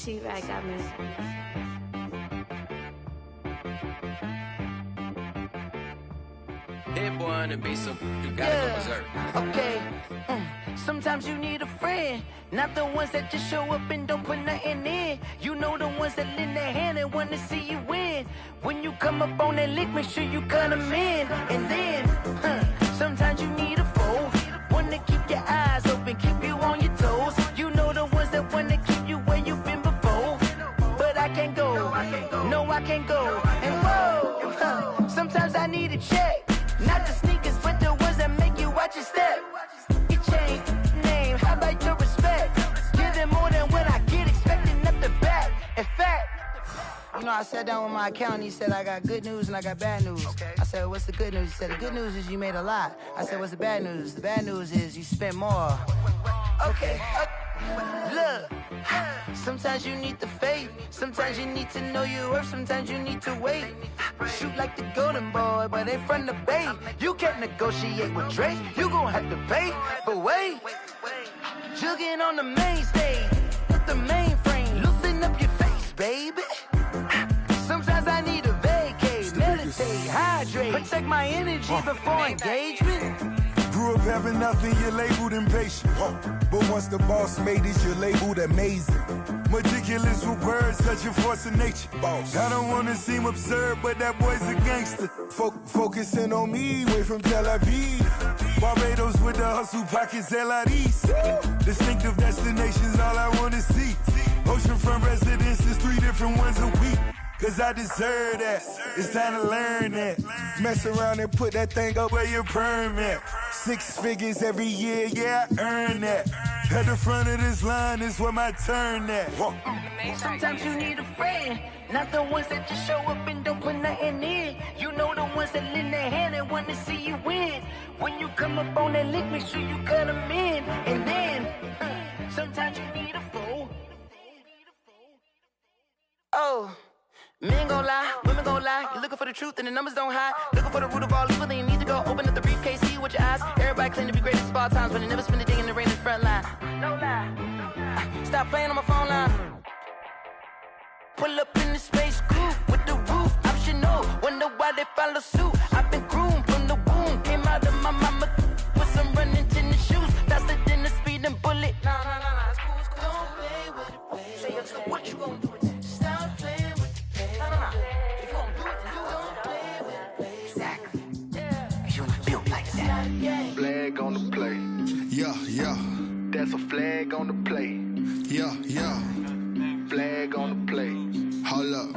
She-Rag got me. Hit boy on the beat, so you gotta go berserk. Okay. Sometimes you need a friend, not the ones that just show up and don't put nothing in. You know the ones that lend their hand and wanna see you win. When you come up on that lick, make sure you cut them in. And then, sometimes you need a foe, one to keep your eyes open, keep you on your toes. You know the ones that wanna keep you where you've been before. But I can't go, no I can't go. And whoa, sometimes I need a check, not the sneakers, but the ones that make you watch your step. Your chain, name, how about your respect? Give them more than what I get, expecting up the back. In fact, you know, I sat down with my accountant, he said, I got good news and I got bad news. Okay. I said, what's the good news? He said, the good news is you made a lot. I said, what's the bad news? The bad news is you spent more. Okay, look, sometimes you need the faith, sometimes you need to know your worth, sometimes you need to wait. Shoot like the golden boy, but ain't from the bay. You can't negotiate with Drake, you gon' have to pay. But wait, jugging on the main stage, with the mainframe, loosen up your face, baby. Sometimes I need a vacate, meditate, hydrate, protect my energy before engagement. Grew up having nothing, you're labeled impatient. But once the boss made it, you're labeled amazing. Meticulous with words, such a force of nature. I don't wanna seem absurd, but that boy's a gangster. Focusing on me, way from Tel Aviv. Barbados with the hustle pockets, LIDs. Distinctive destinations, all I wanna see. Oceanfront residences, 3 different ones a week. Cause I deserve that, it's time to learn that. Mess around and put that thing up where your permit. 6 figures every year, yeah, I earn that. At the front of this line is where my turn at. Sometimes you need a friend, not the ones that just show up and don't put nothing in. You know the ones that lend their hand and want to see you win. When you come up on that lick, make sure you cut them in. And then, sometimes you need a foe. Oh. Men gon' lie, women gon' lie. You're looking for the truth and the numbers don't hide. Looking for the root of all evil, then you need to go open up the briefcase, see with your eyes. Everybody claim to be great at all times, but they never spend a day in the rain in the front line. No lie. Stop playing on my phone line. Pull up in the space coupe with the roof optional. Wonder why they follow suit. I've been groomed from the womb. Came out of my mama with some running tennis shoes. Faster than the speeding bullet. No, it's cool, it's cool. Don't play with it, baby. Say yo, so what you gon' do with it? Stop playing with it. If you gon' do it, then you don't play with it, baby. Exactly. Yeah. Cause you built like that. Flag on the play. Yeah. That's a flag on the play. Yeah. Flag on the play. Hold up.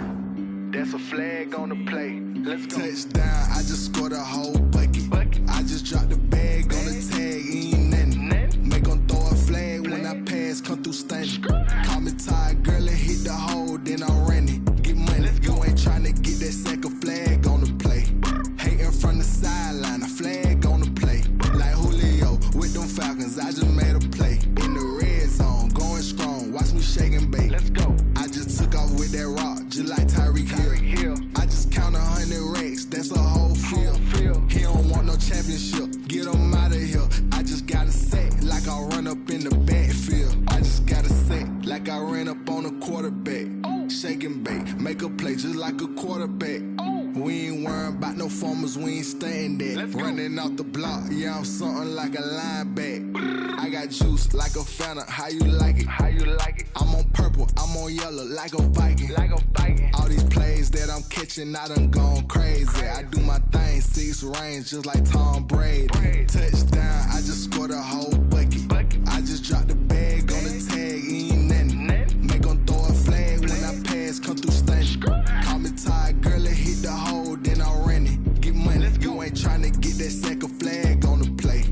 That's a flag on the play. Let's go. Touchdown, I just scored a whole bucket. I just dropped the bag on the tag, ain't nothing. Make 'em throw a flag when I pass, come through stunning. Call me tired, girl, and hit the hole, then I ran it. Get money, you ain't tryna get that second flag on the play. Hating from the sideline, a flag on the play. Like Julio with them Falcons, I just made a play. In the red zone, going strong, watch me shake and bake. Let's go. I just took off with that rock, just like Tyreek Hill. I just count 100 racks, that's a whole field. He don't want no championship, get him out of here. I just got a set, like I run up in the backfield. I just got a set, like I ran up on a quarterback. Shake and bake, make a play just like a quarterback. We ain't worrying about no formers, we ain't staying there. Running off the block, yeah, I'm something like a linebacker. I got juice like a Fanta, how you like it? I'm on purple, I'm on yellow, like a Viking. All these plays that I'm catching, I done gone crazy. I do my thing, 6 range, just like Tom Brady. Touchdown, I just scored a whole bucket. I just dropped the bag on the tag, ain't nothing. Make 'em throw a flag when I pass, come through stunning. Call me tired, girl, and hit the hole, then I ran it. Get money, you ain't tryna get that second flag on the play.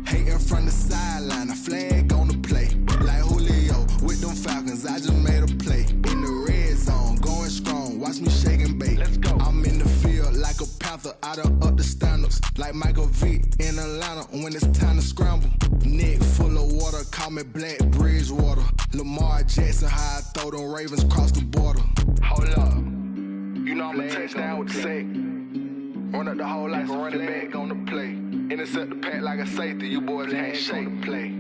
Hating from the sideline, a flag on the play. Like Julio with them Falcons, I just made a play. In the red zone, going strong, watch me shake and bake. Let's go. I'm in the field like a panther, I done up the standards. Like Michael Vick in Atlanta when it's time to scramble. Neck full of water, call me Black Bridgewater. Lamar Jackson, how I throw them Ravens cross the border. Hold up. You know I'm a touchdown with the sack. Run up the whole like a running back on the play. Intercept the pack like a safety, you boys can't shake the play.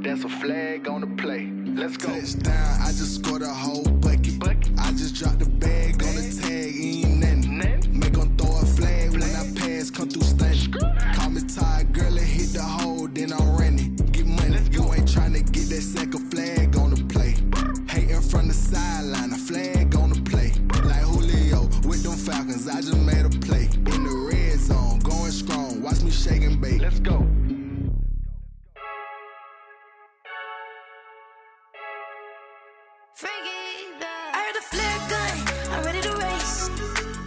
That's a flag on the play. Let's go. Touchdown, I just scored a whole bucket. I just dropped the bag on the tag, ain't nothing. Make 'em throw a flag when I pass, come through stunning. Call me tired, girl, and hit the hole, then I'm running. Get money, you ain't tryna get that second flag on the play. Hating from the sideline, a flag on the play. Like Julio with them Falcons, I just made a play. In the red zone, going strong, watch me shake and bake. Let's go. I heard the flare gun, I'm ready to race.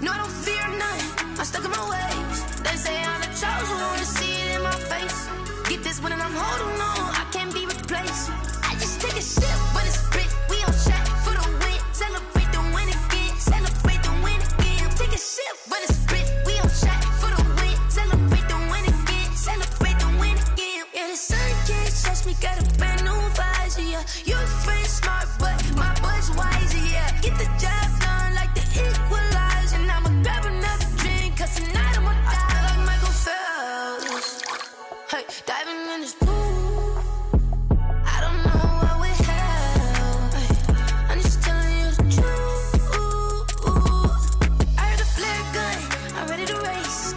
No, I don't fear none, I'm stuck in my ways. They say I'm the chosen one, to see it in my face. Get this one and I'm holding on, I can't be replaced. I just take a sip when it's split, we on track for the win. Celebrate the win again, celebrate the win again. Take a sip when it's split, we on track for the win. Celebrate the win again, celebrate the win again. Yeah, the sun can't touch me, got a brand new visor, yeah. Your friend smart, but my boy's wiser, yeah. Get the job done like the equalizer. And I'ma grab another drink, cause tonight I'ma die like Michael Phelps. Hey, diving in this pool, I don't know what we have. Hey, I'm just telling you the truth. I heard the flare gun, I'm ready to race.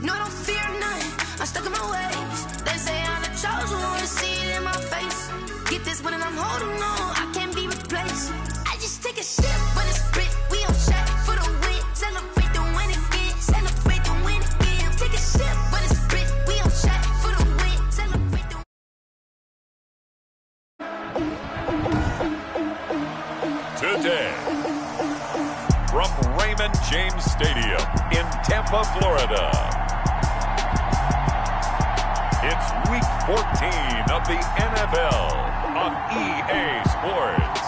No, I don't fear none, I'm stuck in my ways. They say I'm the chosen one, to see it in my face. Get this one and I'm holding on, I can't be replaced. I just take a sip when it's split, we on track for the win. Celebrate the win again, celebrate the win again. Take a sip when it's split, we on track for the win. Celebrate the Today, from Raymond James Stadium in Tampa, Florida, it's Week 14 of the NFL on EA Sports.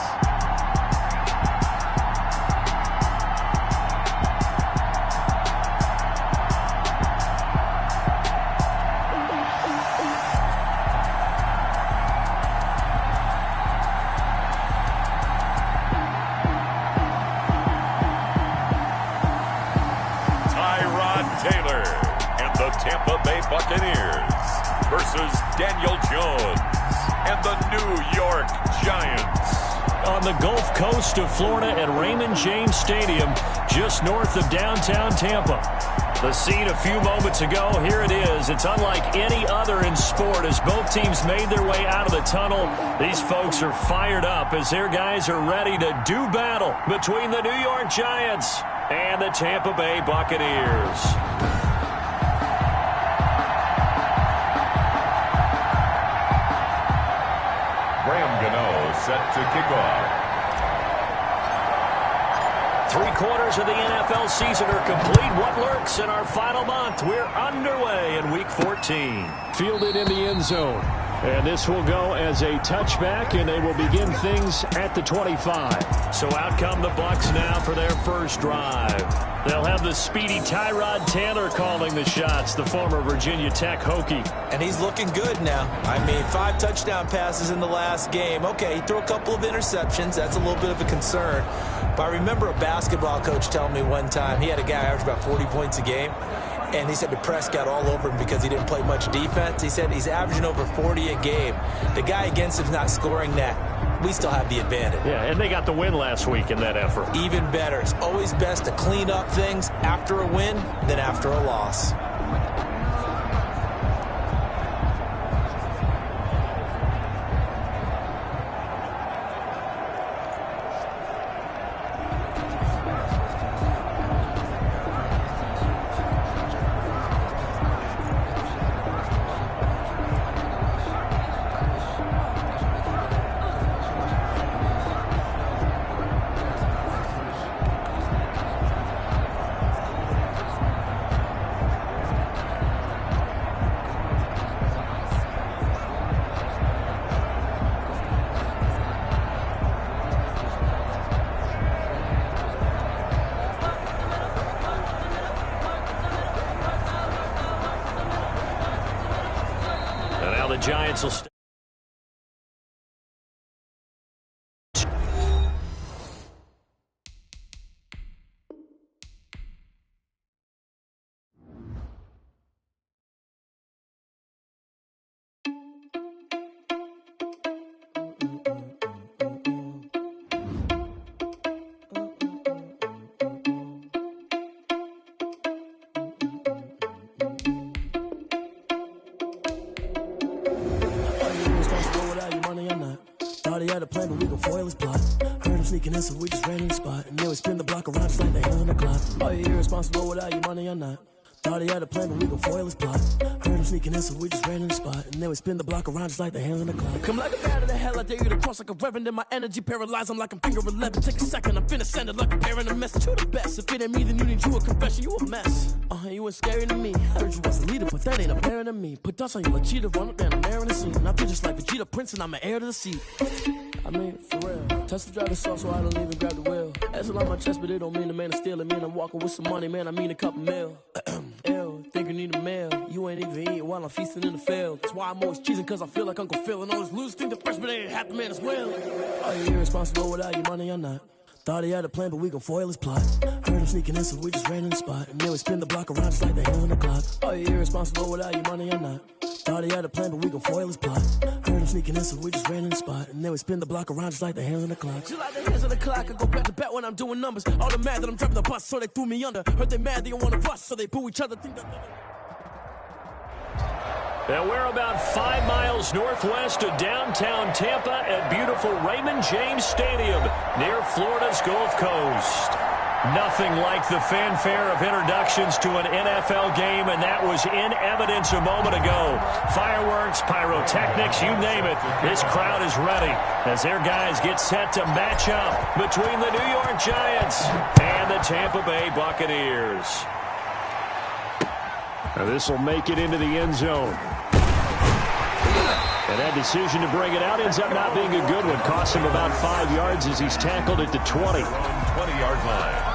Taylor and the Tampa Bay Buccaneers versus Daniel Jones and the New York Giants. On the Gulf Coast of Florida at Raymond James Stadium, just north of downtown Tampa. The scene a few moments ago, here it is. It's unlike any other in sport as both teams made their way out of the tunnel. These folks are fired up as their guys are ready to do battle between the New York Giants and the Tampa Bay Buccaneers. Graham Gano set to kick off. 3/4 of the NFL season are complete. What lurks in our final month? We're underway in Week 14. Fielded in the end zone. And this will go as a touchback, and they will begin things at the 25. So out come the Bucs now for their first drive. They'll have the speedy Tyrod Taylor calling the shots, the former Virginia Tech Hokie. And he's looking good now. I mean, 5 touchdown passes in the last game. Okay, he threw a couple of interceptions. That's a little bit of a concern. But I remember a basketball coach telling me one time he had a guy average about 40 points a game. And he said the press got all over him because he didn't play much defense. He said he's averaging over 40 a game. The guy against him's not scoring that. We still have the advantage. Yeah, and they got the win last week in that effort. Even better. It's always best to clean up things after a win than after a loss. The Giants will stay. he had a plan, but we gon' foil his plot. Heard him sneaking in, so we just ran in the spot. And then we spin the block around just like the hell in the clock. Are you irresponsible without your money or not? Thought he had a plan, but we gon' foil his plot. Heard him sneaking in, so we just ran in the spot. And then we spin the block around just like the hell in the clock. Come like a bat of the hell, I dare you to cross like a reverend. And my energy paralyzed, I'm like I'm finger 11. Take a second, I'm finna send it like a parent a message. You the best, if it ain't me, then you need you a confession. You a mess, you ain't scary to me. Heard you was a leader, but that ain't apparent to me. Put dust on you like cheetah, run up down the air in the scene. And I feel just like Vegeta Prince, and I'm an heir to the seat. I mean, for real. Tesla drive the soft, so I don't even grab the wheel. That's on my chest, but it don't mean the man is stealing. Mean I'm walking with some money, man, I mean a couple mil. Ew, think you need a meal. You ain't even eating while I'm feasting in the field. That's why I'm always cheesing, cause I feel like Uncle Phil. And all this loose think the freshman ain't half the man as well. Are you irresponsible without your money or not? Thought he had a plan, but we gon' foil his plot. Heard him sneaking in, so we just ran in the spot. And then we spin the block around just like the hell in the clock. Are you irresponsible without your money or not? Thought he had a plan, but we gon' foil his plot. Heard him sneaking in, so we just ran in the spot. And then we spin the block around just like the hands on the clock. Just like the hands on the clock, I go back to back when I'm doing numbers. All the mad that I'm dropping the bus, so they threw me under. Heard they mad, they don't wanna bust, so they boo each other. Think that... And we're about 5 miles northwest of downtown Tampa at beautiful Raymond James Stadium near Florida's Gulf Coast. Nothing like the fanfare of introductions to an NFL game, and that was in evidence a moment ago. Fireworks, pyrotechnics, you name it. This crowd is ready as their guys get set to match up between the New York Giants and the Tampa Bay Buccaneers. Now this will make it into the end zone. And that decision to bring it out ends up not being a good one. Cost him about 5 yards as he's tackled at the 20. 20-yard line.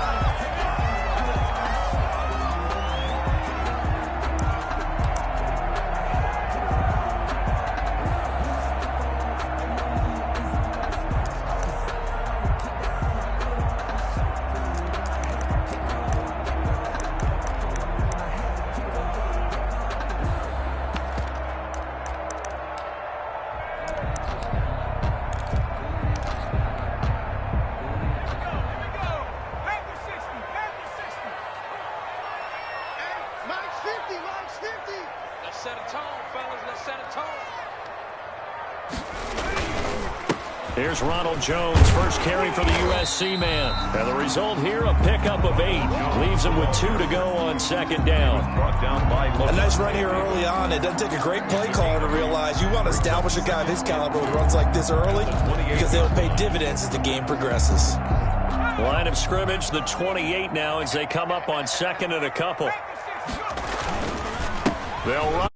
Here's Ronald Jones, first carry for the USC man. And the result here, a pickup of 8. Leaves him with 2 to go on second down. A nice run here early on. It doesn't take a great play caller to realize you want to establish a guy of his caliber with runs like this early because they'll pay dividends as the game progresses. Line of scrimmage, the 28 now as they come up on second and a couple. They'll run.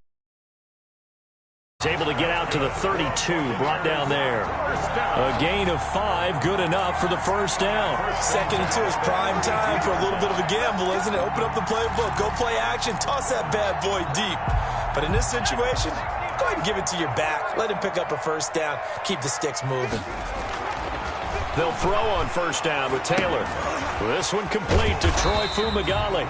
Able to get out to the 32, brought down there. A gain of 5, good enough for the first down. Second and 2 is prime time for a little bit of a gamble, isn't it? Open up the playbook, go play action, toss that bad boy deep. But in this situation, go ahead and give it to your back. Let him pick up a first down, keep the sticks moving. They'll throw on first down with Taylor. This one complete to Troy Fumagalli.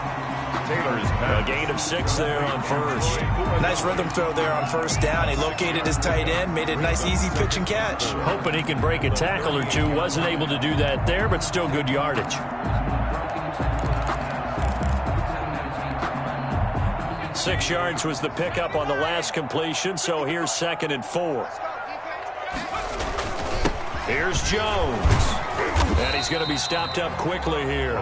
Taylor's a gain of 6 there on first. Nice rhythm throw there on first down. He located his tight end, made it a nice easy pitch and catch. Hoping he can break a tackle or two. Wasn't able to do that there, but still good yardage. 6 yards was the pickup on the last completion, so here's 2nd and 4. Here's Jones. And he's going to be stopped up quickly here.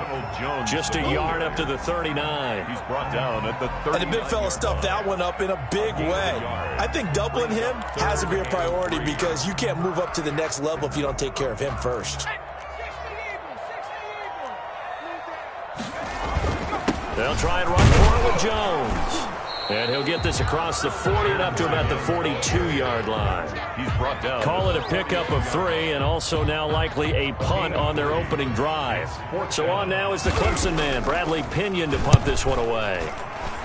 Just a yard up to the 39. He's brought down at the 30. And the big fella stuffed that one up in a big way. I think doubling him has to be a priority because you can't move up to the next level if you don't take care of him first. They'll try and run for it with Jones. And he'll get this across the 40 and up to about the 42-yard line. He's brought down. Call it a pickup of 3 and also now likely a punt on their opening drive. So on now is the Clemson man, Bradley Pinion, to punt this one away.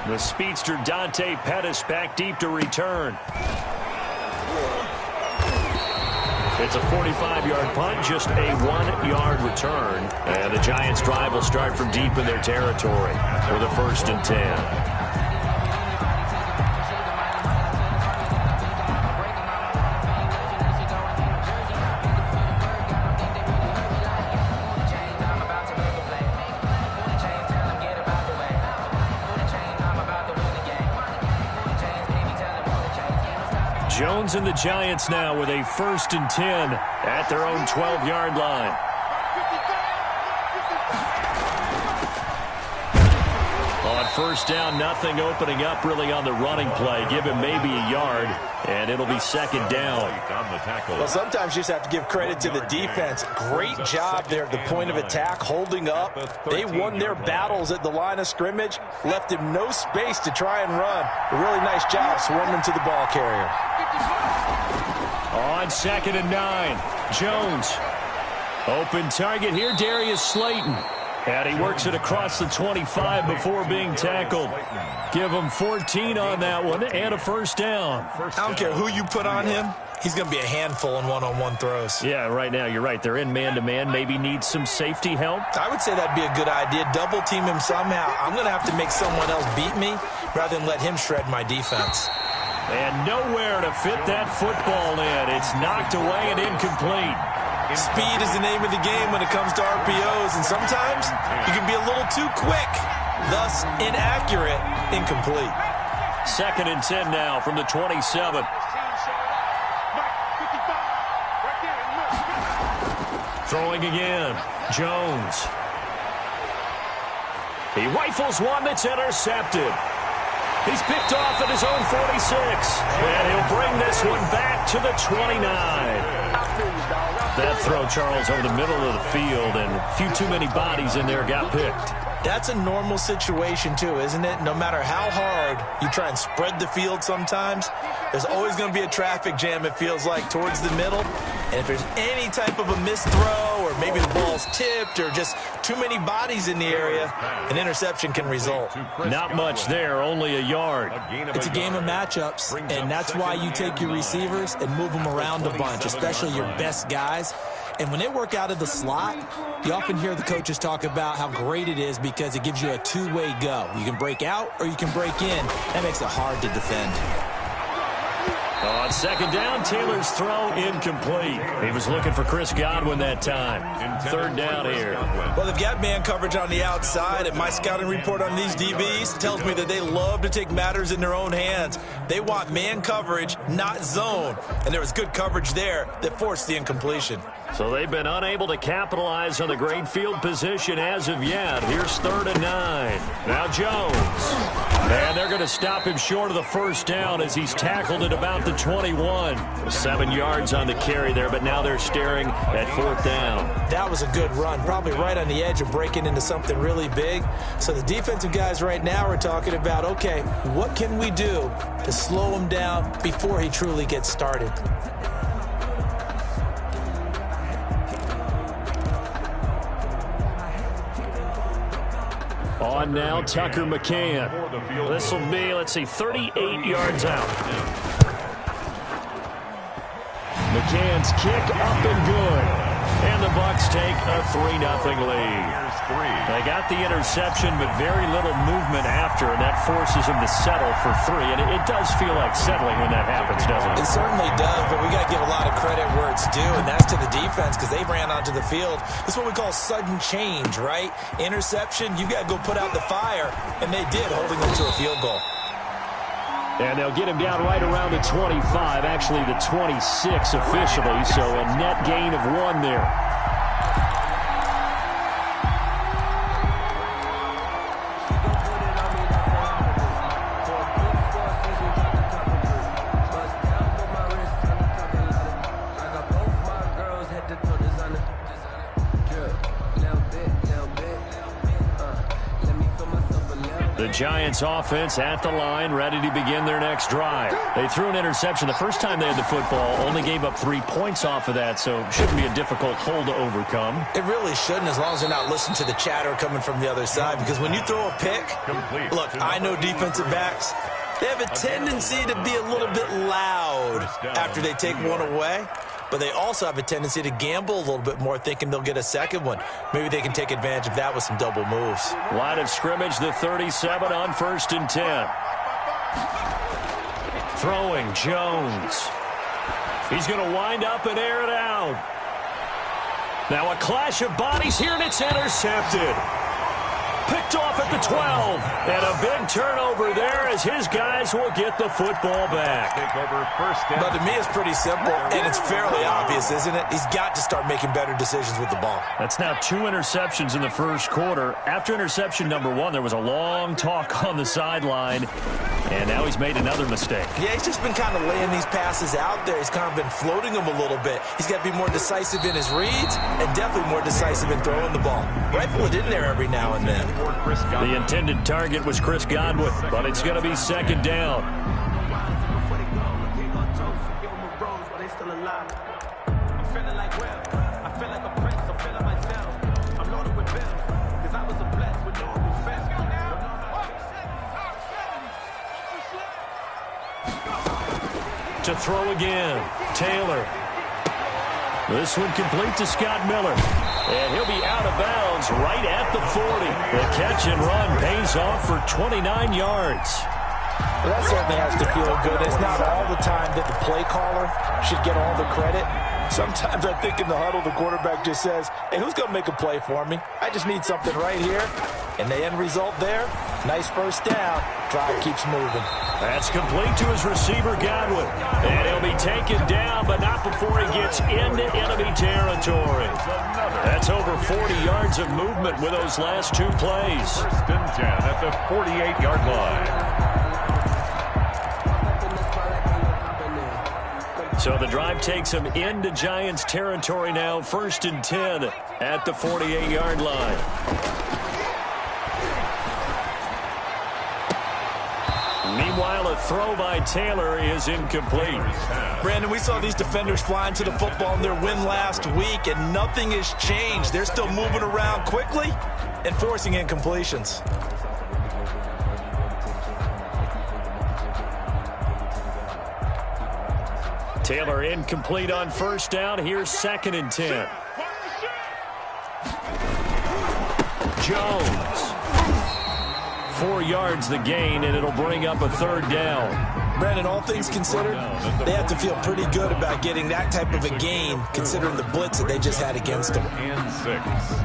The speedster Dante Pettis back deep to return. It's a 45-yard punt, just a 1-yard return. And the Giants' drive will start from deep in their territory with a 1st and 10. Jones and the Giants now with a 1st and 10 at their own 12-yard line. On 1st down, nothing opening up really on the running play. Give him maybe a yard, and it'll be 2nd down. Well, sometimes you just have to give credit to the defense. Great job there at the point of attack, holding up. They won their battles at the line of scrimmage, left him no space to try and run. A really nice job swarming to the ball carrier. On 2nd and 9, Jones. Open target here, Darius Slayton. And he works it across the 25 before being tackled. Give him 14 on that one and a 1st down. I don't care who you put on him. He's going to be a handful in one-on-one throws. Yeah, right now, you're right. They're in man-to-man. Maybe need some safety help. I would say that'd be a good idea. Double team him somehow. I'm going to have to make someone else beat me rather than let him shred my defense. And nowhere to fit that football in. It's knocked away and incomplete. Speed is the name of the game when it comes to RPOs, and sometimes you can be a little too quick, thus inaccurate, incomplete. 2nd and 10 now from the 27. Throwing again, Jones. He rifles one that's intercepted. He's picked off at his own 46, and he'll bring this one back to the 29. That throw, Charles, over the middle of the field, and a few too many bodies in there got picked. That's a normal situation, too, isn't it? No matter how hard you try and spread the field sometimes, there's always going to be a traffic jam, it feels like, towards the middle. And if there's any type of a missed throw, or maybe the ball's tipped, or just too many bodies in the area, an interception can result. Not much there, only a yard. It's a game of matchups, and that's why you take your receivers and move them around a bunch, especially your best guys. And when they work out of the slot, you often hear the coaches talk about how great it is because it gives you a two-way go. You can break out or you can break in. That makes it hard to defend. On 2nd down, Taylor's throw incomplete. He was looking for Chris Godwin that time. 3rd down here. Well, they've got man coverage on the outside, and my scouting report on these DBs tells me that they love to take matters in their own hands. They want man coverage, not zone. And there was good coverage there that forced the incompletion. So they've been unable to capitalize on the great field position as of yet. Here's 3rd and 9. Now Jones. And they're going to stop him short of the 1st down as he's tackled at about the 21. 7 yards on the carry there, but now they're staring at 4th down. That was a good run, probably right on the edge of breaking into something really big. So the defensive guys right now are talking about, okay, what can we do to slow him down before he truly gets started? On now, Tucker McCann. This will be, let's see, 38 yards out. McCann's kick up and good. And the Bucs take a 3-0 lead. They got the interception, but very little movement after, and that forces them to settle for 3. And it does feel like settling when that happens, doesn't it? It certainly does, but we got to give a lot of credit where it's due, and that's to the defense because they ran onto the field. This is what we call sudden change, right? Interception, you got to go put out the fire, and they did, holding them to a field goal. And they'll get him down right around the 25, actually the 26 officially, so a net gain of 1 there. The Giants offense at the line, ready to begin their next drive. They threw an interception the first time they had the football, only gave up 3 points off of that, so it shouldn't be a difficult hole to overcome. It really shouldn't, as long as they're not listening to the chatter coming from the other side, because when you throw a pick, look, I know defensive backs, they have a tendency to be a little bit loud after they take one away. But they also have a tendency to gamble a little bit more, thinking they'll get a second one. Maybe they can take advantage of that with some double moves. Line of scrimmage, the 37 on 1st and 10. Throwing, Jones. He's going to wind up and air it out. Now a clash of bodies here, and it's intercepted. Picked off at at the 12. And a big turnover there as his guys will get the football back. Take over first down. But to me, it's pretty simple, and it's fairly obvious, isn't it? He's got to start making better decisions with the ball. That's now 2 interceptions in the first quarter. After interception number 1, there was a long talk on the sideline, and now he's made another mistake. Yeah, he's just been kind of laying these passes out there. He's kind of been floating them a little bit. He's got to be more decisive in his reads and definitely more decisive in throwing the ball. Rifle it in there every now and then. The intended target was Chris Godwin, but it's going to be second down. To throw again, Taylor. This one complete to Scott Miller. And he'll be out of bounds right at the 40. The catch and run pays off for 29 yards. Well, that certainly has to feel good. It's not all the time that the play caller should get all the credit. Sometimes I think in the huddle, the quarterback just says, hey, who's going to make a play for me? I just need something right here. And the end result there, nice first down. Drive keeps moving. That's complete to his receiver, Godwin. And he'll be taken down, but not before he gets into enemy territory. That's over 40 yards of movement with those last 2 plays. First and 10 at the 48-yard line. So the drive takes him into Giants territory now. First and 10 at the 48-yard line. Meanwhile, a throw by Taylor is incomplete. Brandon, we saw these defenders flying to the football in their win last week, and nothing has changed. They're still moving around quickly and forcing incompletions. Taylor incomplete on first down. Here's second and 10. Jones. 4 yards the gain, and it'll bring up a third down. Brandon, all things considered, they have to feel pretty good about getting that type of a gain, considering the blitz that they just had against them. And 6.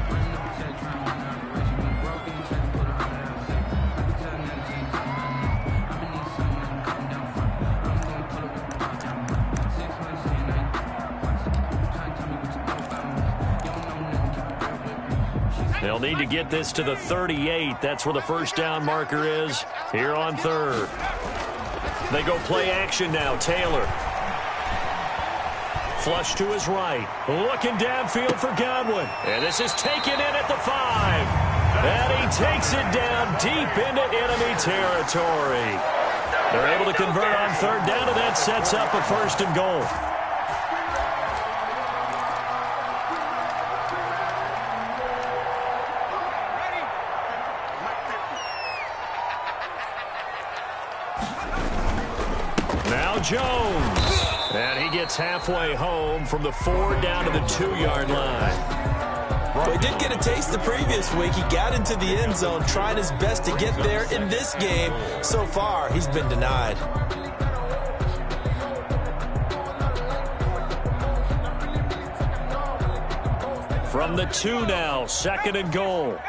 They'll need to get this to the 38. That's where the first down marker is here on third. They go play action now. Taylor. Flush to his right. Looking downfield for Godwin. And this is taken in at the 5. And he takes it down deep into enemy territory. They're able to convert on third down, and that sets up a first and goal. Jones. And he gets halfway home from the 4 down to the 2-yard line. Well, he did get a taste the previous week. He got into the end zone, trying his best to get there in this game. So far, he's been denied. From the 2 now, second and goal.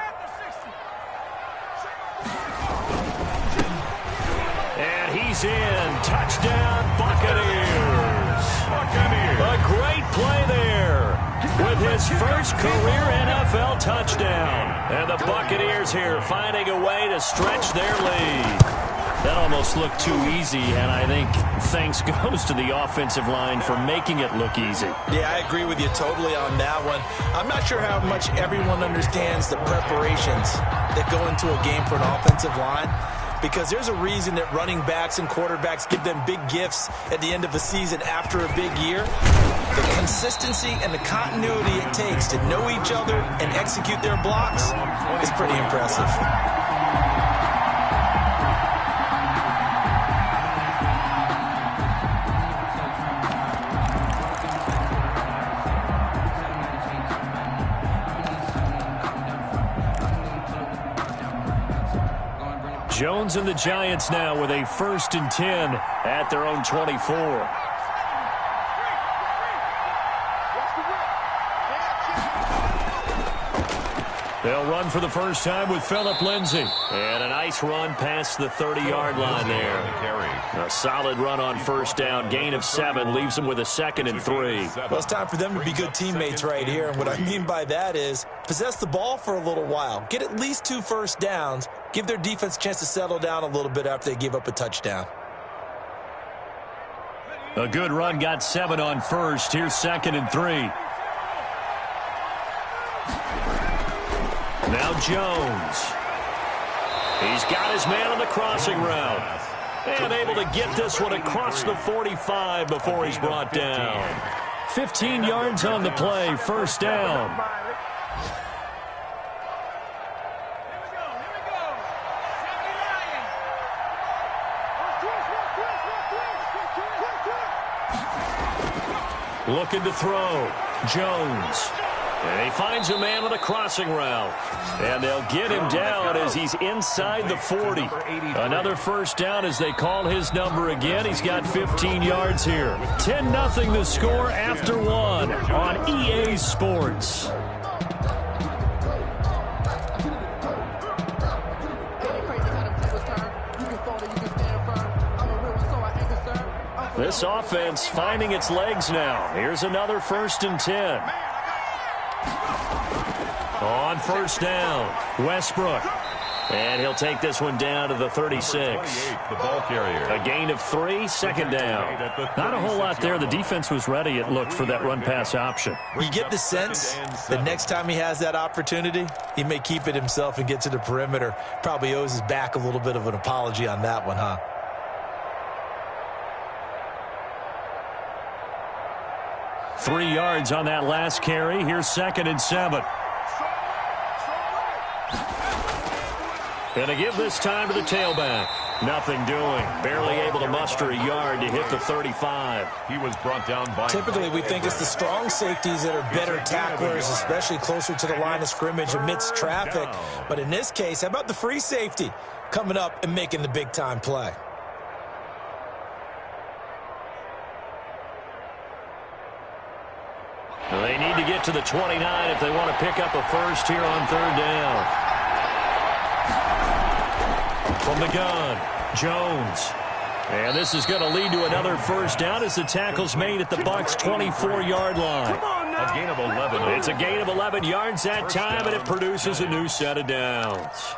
He's in. Touchdown, Buccaneers. A great play there with his first career NFL touchdown. And the Buccaneers here finding a way to stretch their lead. That almost looked too easy, and I think thanks goes to the offensive line for making it look easy. Yeah, I agree with you totally on that one. I'm not sure how much everyone understands the preparations that go into a game for an offensive line, because there's a reason that running backs and quarterbacks give them big gifts at the end of a season after a big year. The consistency and the continuity it takes to know each other and execute their blocks is pretty impressive. Jones and the Giants now with a 1st and 10 at their own 24. They'll run for the first time with Phillip Lindsay. And a nice run past the 30-yard line there. A solid run on first down. Gain of 7 leaves them with a 2nd and 3. Well, it's time for them to be good teammates right here. And what I mean by that is possess the ball for a little while. Get at least 2 first downs. Give their defense a chance to settle down a little bit after they give up a touchdown. A good run got 7 on first. Here's 2nd and 3. Now Jones. He's got his man on the crossing route. And able to get this one across the 45 before he's brought down. 15 yards on the play, first down. Looking to throw. Jones. And he finds a man with a crossing route. And they'll get him down as he's inside the 40. Another first down as they call his number again. He's got 15 yards here. 10-0 the score after 1 on EA Sports. This offense finding its legs now. Here's another 1st and 10. On first down, Westbrook. And he'll take this one down to the 36. The ball carrier. A gain of 3, 2nd down. Not a whole lot there. The defense was ready, it looked, for that run-pass option. You get the sense that next time he has that opportunity, he may keep it himself and get to the perimeter. Probably owes his back a little bit of an apology on that one, huh? Three yards on that last carry. Here's 2nd and 7. Going to give this time to the tailback. Nothing doing. Barely able to muster a yard to hit the 35. He was brought down by... Typically, we think it's the strong safeties that are better tacklers, especially closer to the line of scrimmage amidst traffic. But in this case, how about the free safety coming up and making the big-time play? They need to get to the 29 if they want to pick up a first here on 3rd down. From the gun, Jones. And this is going to lead to another first down as the tackle's made at the Bucs' 24-yard line. A gain of 11. It's a gain of 11 yards that time, and it produces a new set of downs.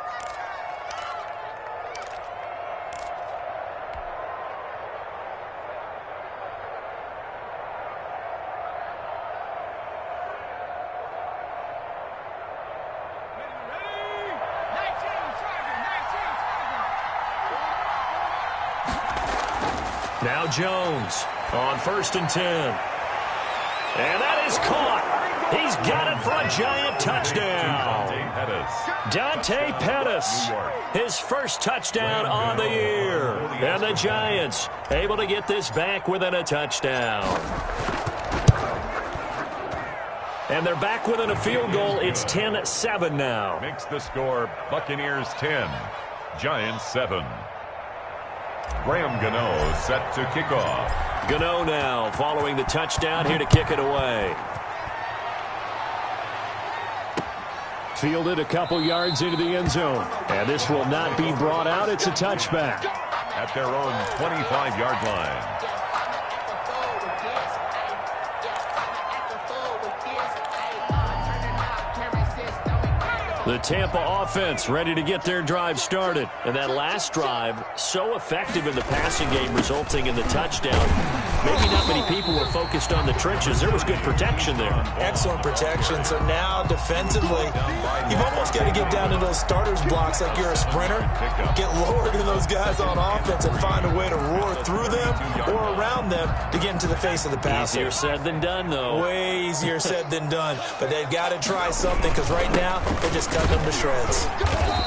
Now Jones on 1st and 10. And that is caught. He's got it for a giant touchdown. Dante Pettis, his first touchdown on the year. And the Giants able to get this back within a touchdown. And they're back within a field goal. It's 10-7 now. Makes the score Buccaneers 10, Giants 7. Graham Gano set to kick off. Gano now following the touchdown here to kick it away. Fielded a couple yards into the end zone. And this will not be brought out. It's a touchback. At their own 25-yard line. The Tampa offense ready to get their drive started. And that last drive, so effective in the passing game, resulting in the touchdown. Maybe not many people were focused on the trenches. There was good protection there. Excellent protection. So now defensively, you've almost got to get down to those starters blocks like you're a sprinter. Get lower than those guys on offense and find a way to roar through them or around them to get into the face of the passer. Easier said than done, though. Way easier said than done. But they've got to try something because right now they're just cutting them to shreds.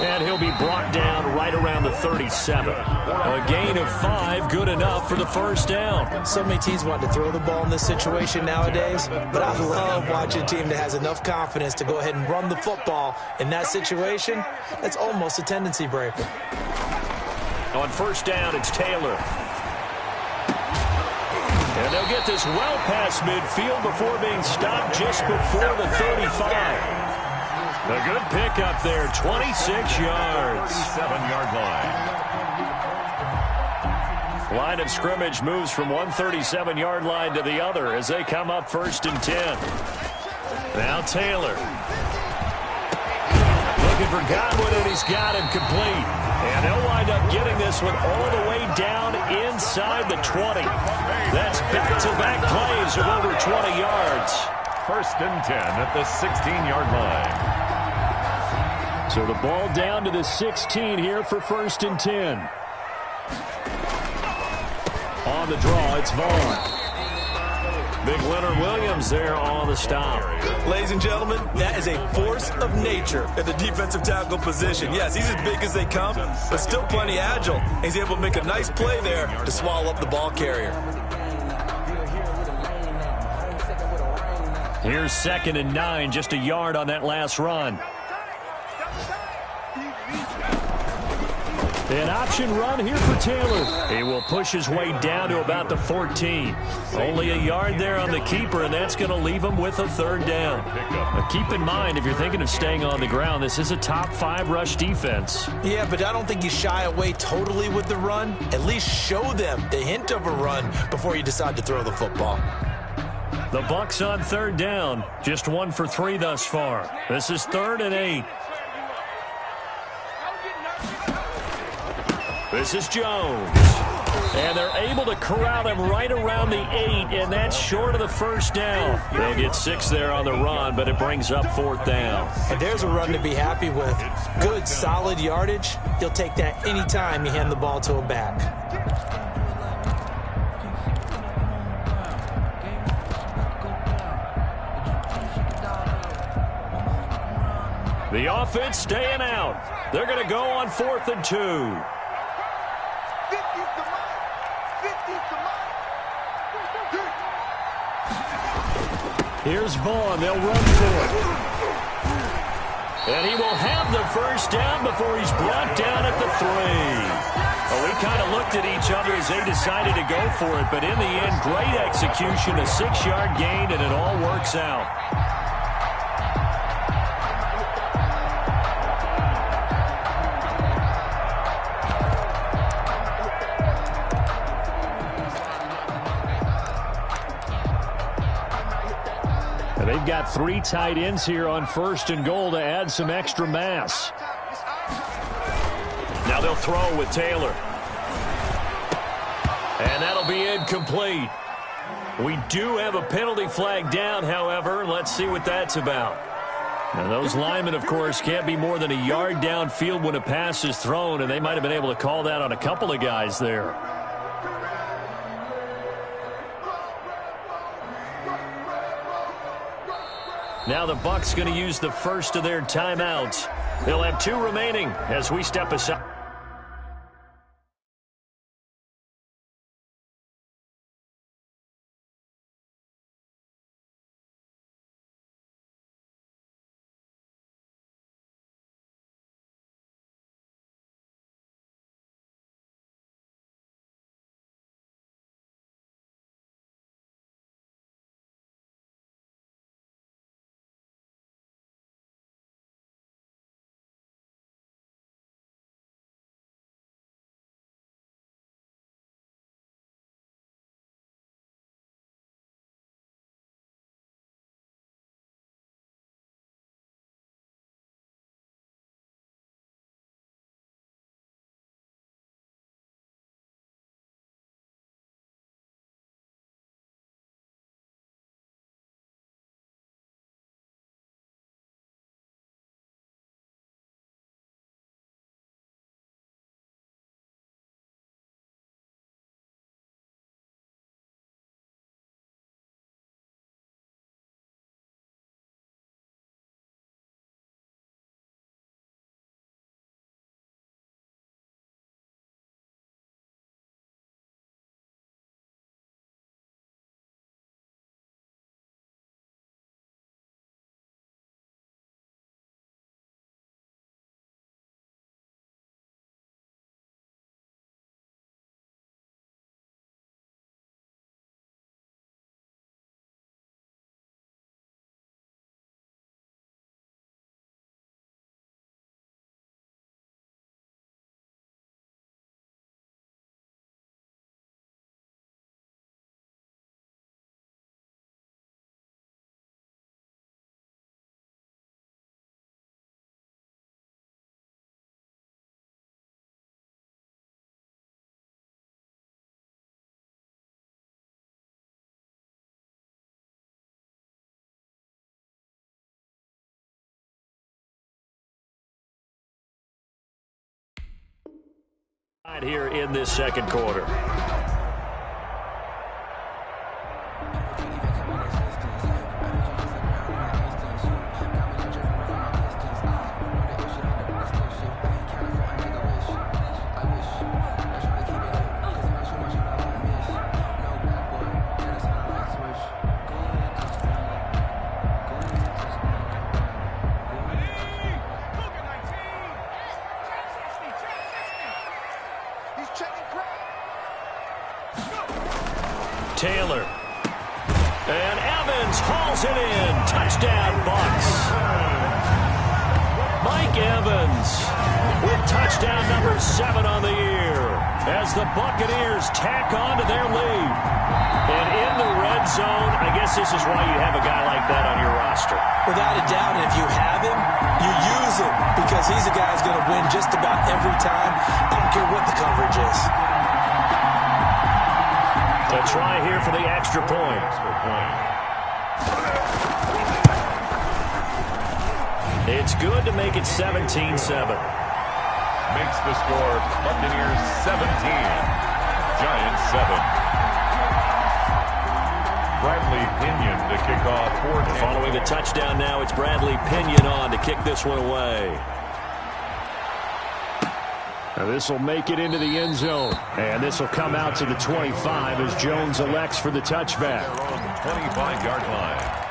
And he'll be brought down right around the 37. A gain of 5, good enough for the first down. So many teams want to throw the ball in this situation nowadays, but I love watching a team that has enough confidence to go ahead and run the football in that situation. That's almost a tendency breaker. On first down, it's Taylor. And they'll get this well past midfield before being stopped just before the 35. A good pickup there, 26 yards. 37-yard line. Line of scrimmage moves from one 37-yard line to the other as they come up 1st and 10. Now Taylor. Looking for Godwin, and he's got him complete. And they'll wind up getting this one all the way down inside the 20. That's back-to-back plays of over 20 yards. 1st and 10 at the 16-yard line. So the ball down to the 16 here for 1st and 10. On the draw, it's Vaughn. Big Leonard Williams there on the stop. Ladies and gentlemen, that is a force of nature at the defensive tackle position. Yes, he's as big as they come, but still plenty agile. He's able to make a nice play there to swallow up the ball carrier. Here's 2nd and 9, just a yard on that last run. An option run here for Taylor. He will push his way down to about the 14. Only a yard there on the keeper, and that's going to leave him with a 3rd down. Now keep in mind, if you're thinking of staying on the ground, this is a top 5 rush defense. Yeah, but I don't think you shy away totally with the run. At least show them the hint of a run before you decide to throw the football. The Bucs on 3rd down. Just 1 for 3 thus far. This is 3rd and 8. This is Jones. And they're able to corral him right around the 8, and that's short of the 1st down. They'll get 6 there on the run, but it brings up 4th down. And there's a run to be happy with. Good, solid yardage. You'll take that anytime you hand the ball to a back. The offense staying out. They're going to go on 4th and 2. Here's Vaughn. They'll run for it. And he will have the 1st down before he's brought down at the 3. Well, we kind of looked at each other as they decided to go for it, but in the end, great execution, a 6-yard gain, and it all works out. They've got 3 tight ends here on 1st and goal to add some extra mass. Now they'll throw with Taylor. And that'll be incomplete. We do have a penalty flag down, however. Let's see what that's about. Now those linemen, of course, can't be more than a yard downfield when a pass is thrown, and they might have been able to call that on a couple of guys there. Now the Bucs going to use the first of their timeouts. They'll have 2 remaining as we step aside. Here in this second quarter. Taylor. And Evans hauls it in. Touchdown, Bucs. Mike Evans with touchdown number 7 on the year as the Buccaneers tack on to their lead. And in the red zone, I guess this is why you have a guy like that on your roster. Without a doubt, and if you have him, you use him because he's a guy who's going to win just about every time. I don't care what the coverage is. A try here for the extra point. It's good to make it 17-7. Makes the score Buccaneers 17, Giants 7. Bradley Pinion to kick off for Tampa. Following the touchdown now, it's Bradley Pinion on to kick this one away. This will make it into the end zone. And this will come out to the 25 as Jones elects for the touchback. They're on the 25-yard line.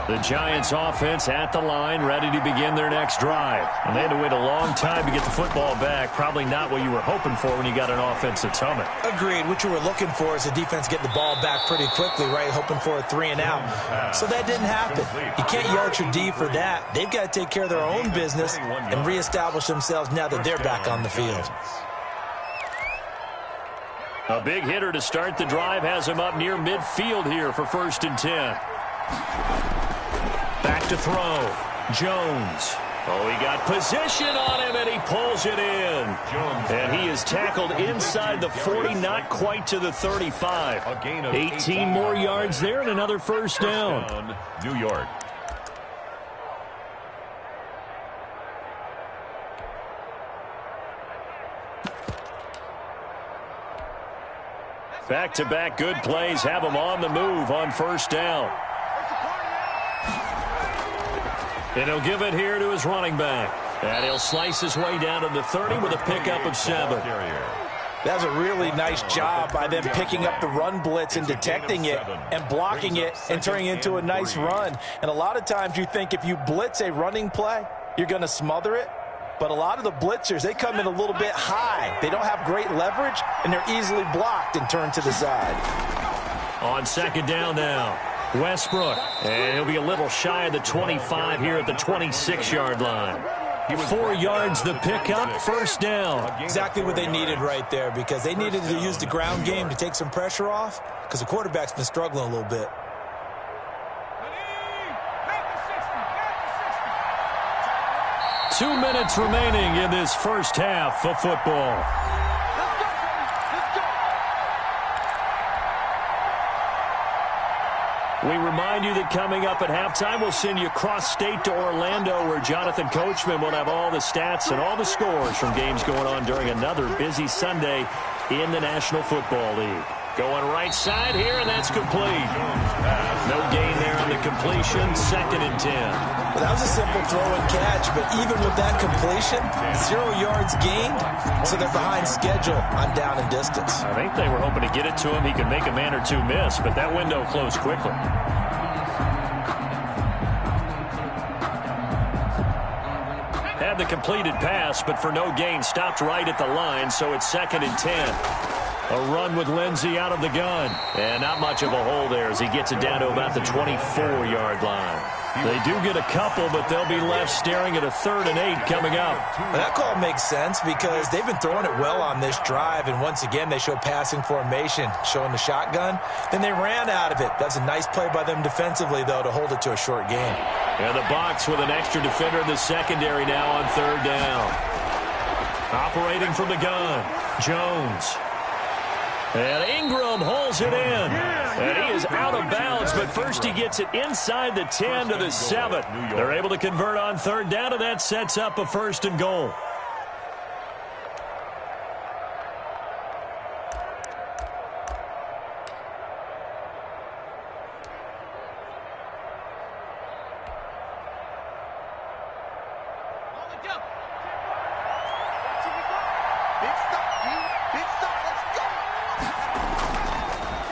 The Giants offense at the line, ready to begin their next drive. And they had to wait a long time to get the football back. Probably not what you were hoping for when you got an offense that's humming. Agreed. What you were looking for is the defense getting the ball back pretty quickly, right? Hoping for a 3 and out. So that didn't happen. You can't yell at your D for that. They've got to take care of their own business and reestablish themselves now that they're back on the field. A big hitter to start the drive has him up near midfield here for 1st and 10. Back to throw. Jones. Oh, he got position on him, and he pulls it in. And he is tackled inside the 40, not quite to the 35. 18 more yards there and another first down. New York. Back-to-back good plays have him on the move on 1st down. And he'll give it here to his running back. And he'll slice his way down to the 30 with a pickup of 7. That was a really nice job by them picking up the run blitz and detecting it and blocking it and turning it into a nice run. And a lot of times you think if you blitz a running play, you're going to smother it. But a lot of the blitzers, they come in a little bit high. They don't have great leverage, and they're easily blocked and turned to the side. On 2nd down now, Westbrook. And he'll be a little shy of the 25 here at the 26-yard line. 4 yards the pickup, 1st down. Exactly what they needed right there because they needed to use the ground game to take some pressure off because the quarterback's been struggling a little bit. Two minutes remaining in this first half of football. We remind you that coming up at halftime, we'll send you cross-state to Orlando, where Jonathan Coachman will have all the stats and all the scores from games going on during another busy Sunday in the National Football League. Going right side here, and that's complete. No gain there on the completion, 2nd and 10. Well, that was a simple throw and catch, but even with that completion, 0 yards gained, so they're behind schedule on down and distance. I think they were hoping to get it to him. He could make a man or two miss, but that window closed quickly. Had the completed pass, but for no gain, stopped right at the line, so it's 2nd and 10. A run with Lindsey out of the gun. And not much of a hole there as he gets it down to about the 24-yard line. They do get a couple, but they'll be left staring at a 3rd and 8 coming up. Well, that call makes sense because they've been throwing it well on this drive, and once again they show passing formation, showing the shotgun. Then they ran out of it. That's a nice play by them defensively, though, to hold it to a short game. And the Bucs with an extra defender in the secondary now on 3rd down. Operating from the gun, Jones. And Ingram holds it in. And he is out of bounds, but first he gets it inside the 10 to the 7. They're able to convert on third down, and that sets up a 1st and goal.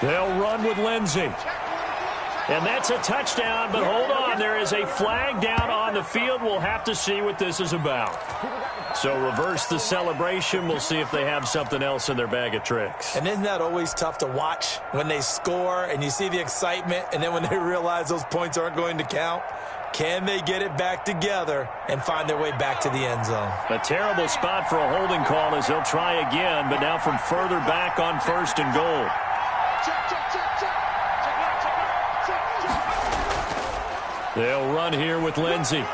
They'll run with Lindsey. And that's a touchdown, but hold on. There is a flag down on the field. We'll have to see what this is about. So reverse the celebration. We'll see if they have something else in their bag of tricks. And isn't that always tough to watch when they score and you see the excitement, and then when they realize those points aren't going to count? Can they get it back together and find their way back to the end zone? A terrible spot for a holding call as they'll try again, but now from further back on 1st and goal. They'll run here with Lindsey.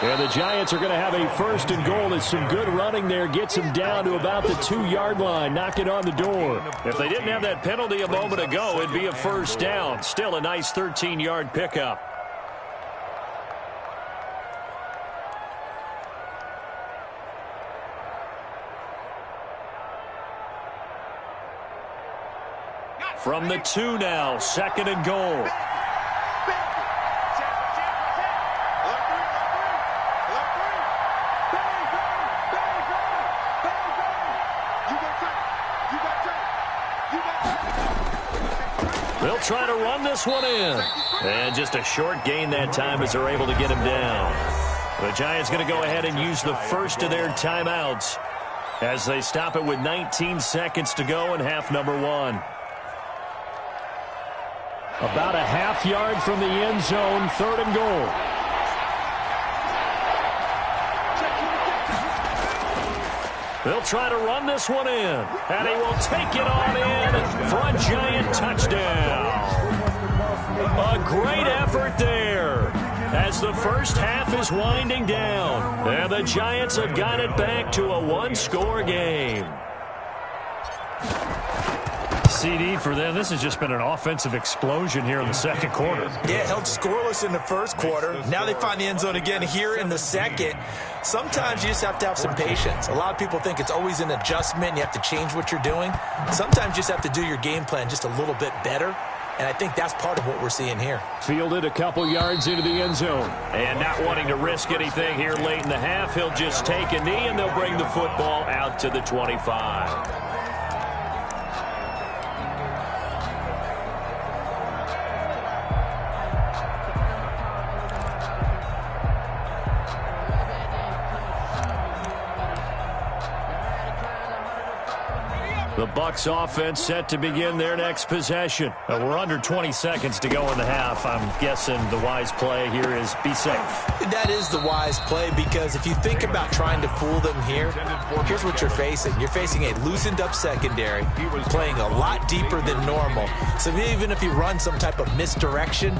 And the Giants are going to have a 1st and goal. There's some good running there. Gets them down to about the 2-yard line. Knock it on the door. If they didn't have that penalty a moment ago, it'd be a 1st down. Still a nice 13-yard pickup. From the 2 now, 2nd and goal. They'll try to run this one in. And just a short gain that time as they're able to get him down. The Giants going to go ahead and use the first of their timeouts as they stop it with 19 seconds to go in half number 1. About a half-yard from the end zone, 3rd and goal. They'll try to run this one in, and he will take it on in for a Giant touchdown. A great effort there as the first half is winding down, and the Giants have got it back to a 1-score game. CD for them. This has just been an offensive explosion here in the 2nd quarter. Yeah, held scoreless in the 1st quarter. Now they find the end zone again here in the 2nd. Sometimes you just have to have some patience. A lot of people think it's always an adjustment. You have to change what you're doing. Sometimes you just have to do your game plan just a little bit better. And I think that's part of what we're seeing here. Fielded a couple yards into the end zone. And not wanting to risk anything here late in the half, he'll just take a knee and they'll bring the football out to the 25. The Bucs offense set to begin their next possession. We're under 20 seconds to go in the half. I'm guessing the wise play here is be safe. That is the wise play, because if you think about trying to fool them here, here's what you're facing. You're facing a loosened up secondary, playing a lot deeper than normal. So even if you run some type of misdirection,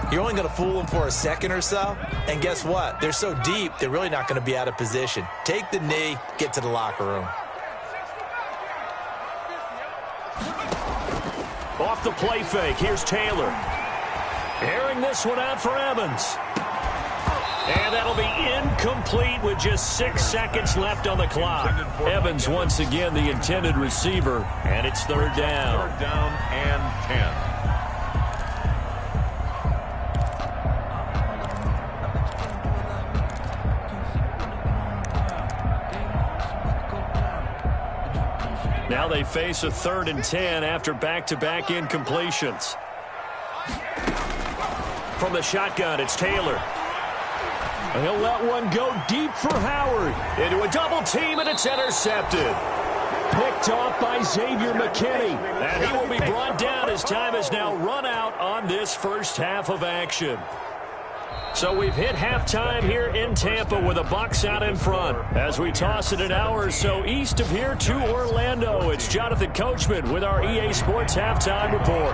you're only going to fool them for a second or so. And guess what? They're so deep, they're really not going to be out of position. Take the knee, get to the locker room. Off the play fake, here's Taylor. Airing this one out for Evans. And that'll be incomplete with just 6 seconds left on the clock. Evans once again the intended receiver, and it's 3rd down. 3rd down and 10. Now they face a 3rd and 10 after back-to-back incompletions. From the shotgun, it's Taylor. He'll let one go deep for Howard. Into a double team, and it's intercepted. Picked off by Xavier McKinney. And he will be brought down as time has now run out on this first half of action. So we've hit halftime here in Tampa with the Bucs out in front. As we toss it an hour or so east of here to Orlando, it's Jonathan Coachman with our EA Sports Halftime Report.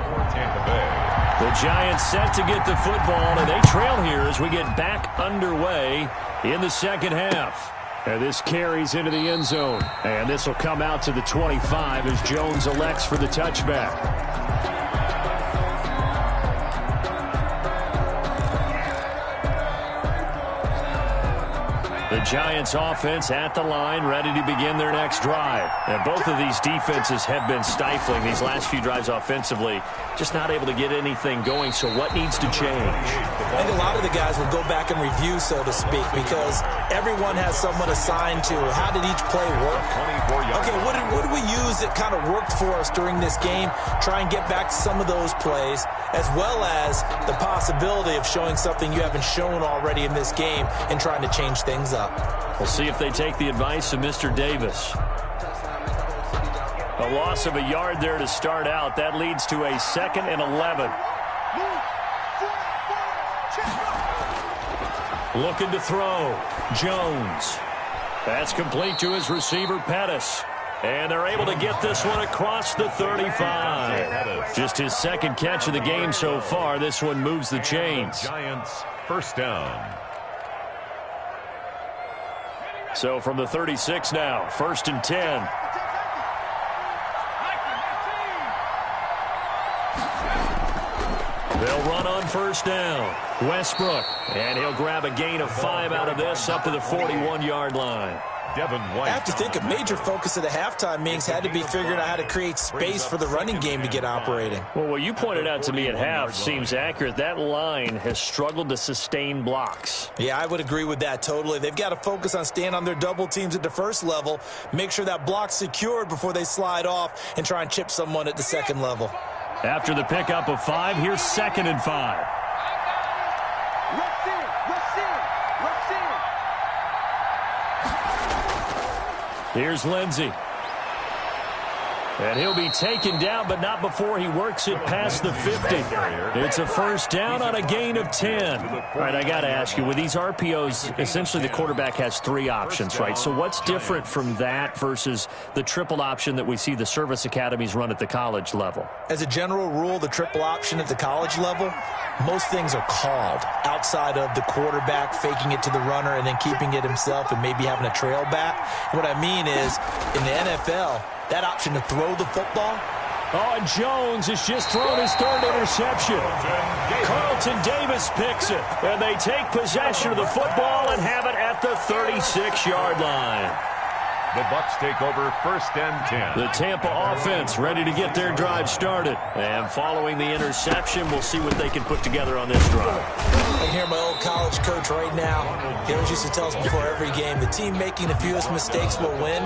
The Giants set to get the football, and they trail here as we get back underway in the 2nd half. And this carries into the end zone. And this will come out to the 25 as Jones elects for the touchback. The Giants offense at the line, ready to begin their next drive. And both of these defenses have been stifling these last few drives offensively, just not able to get anything going. So what needs to change? I think a lot of the guys will go back and review, so to speak, because everyone has someone assigned to how did each play work. Okay, what did we use that kind of worked for us during this game? Try and get back to some of those plays, as well as the possibility of showing something you haven't shown already in this game and trying to change things up. We'll see if they take the advice of Mr. Davis. A loss of a yard there to start out. That leads to a 2nd and 11. Looking to throw. Jones. That's complete to his receiver, Pettis. And they're able to get this one across the 35. Just his 2nd catch of the game so far. This one moves the chains. Giants first down. So from the 36 now, 1st and 10. They'll run on 1st down. Westbrook, and he'll grab a gain of 5 out of this up to the 41-yard line. Devin White. I have to think a major focus of the halftime meetings had to be figuring out how to create space for the running game to get operating. Well, what you pointed out to me at half seems accurate. That line has struggled to sustain blocks. Yeah, I would agree with that totally. They've got to focus on staying on their double teams at the first level, make sure that block's secured before they slide off and try and chip someone at the 2nd level. After the pickup of 5, here's 2nd and 5. Here's Lindsey. And he'll be taken down, but not before he works it past the 50. It's a 1st down on a gain of 10. All right, I got to ask you, with these RPOs, essentially the quarterback has 3 options, right? So what's different from that versus the triple option that we see the service academies run at the college level? As a general rule, the triple option at the college level, most things are called outside of the quarterback faking it to the runner and then keeping it himself and maybe having a trail back. What I mean is, in the NFL, that option to throw the football. Oh, and Jones has just thrown his 3rd interception. Carlton Davis picks it, and they take possession of the football and have it at the 36-yard line. The Bucs take over 1st and 10. The Tampa offense ready to get their drive started. And following the interception, we'll see what they can put together on this drive. I can hear my old college coach right now. He always used to tell us before every game, the team making the fewest mistakes will win.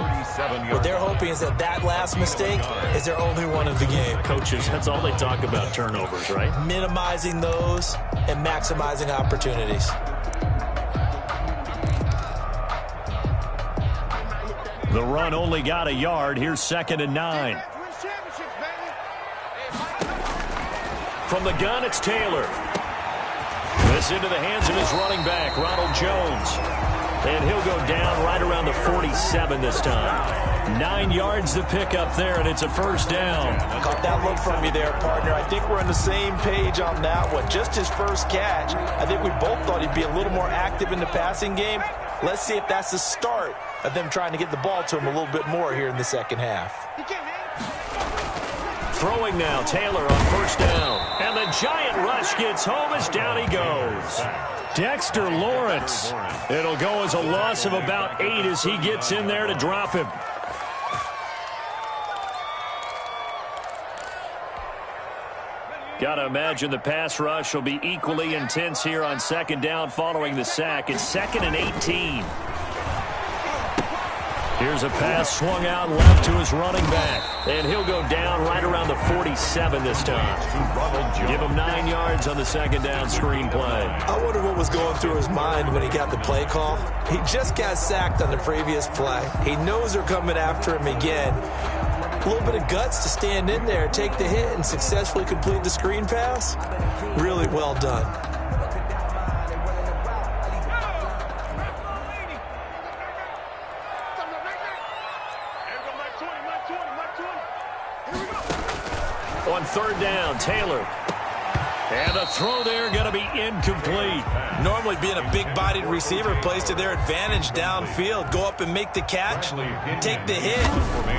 What they're hoping is that last mistake is their only one of the game. Coaches, that's all they talk about, turnovers, right? Minimizing those and maximizing opportunities. The run only got a yard. Here's 2nd and 9. From the gun, it's Taylor. This into the hands of his running back, Ronald Jones. And he'll go down right around the 47 this time. 9 yards to pick up there, and it's a 1st down. Caught that look from you there, partner. I think we're on the same page on that one. Just his 1st catch. I think we both thought he'd be a little more active in the passing game. Let's see if that's the start of them trying to get the ball to him a little bit more here in the 2nd half. Throwing now, Taylor on 1st down. And the giant rush gets home as down he goes. Dexter Lawrence. It'll go as a loss of about 8 as he gets in there to drop him. Got to imagine the pass rush will be equally intense here on 2nd down following the sack. It's 2nd and 18. Here's a pass swung out left to his running back. And he'll go down right around the 47 this time. Give him 9 yards on the 2nd down screen play. I wonder what was going through his mind when he got the play call. He just got sacked on the previous play. He knows they're coming after him again. A little bit of guts to stand in there, take the hit, and successfully complete the screen pass. Really well done. On 3rd down, Taylor. And the throw there going to be incomplete. Normally being a big-bodied receiver plays to their advantage downfield. Go up and make the catch, take the hit,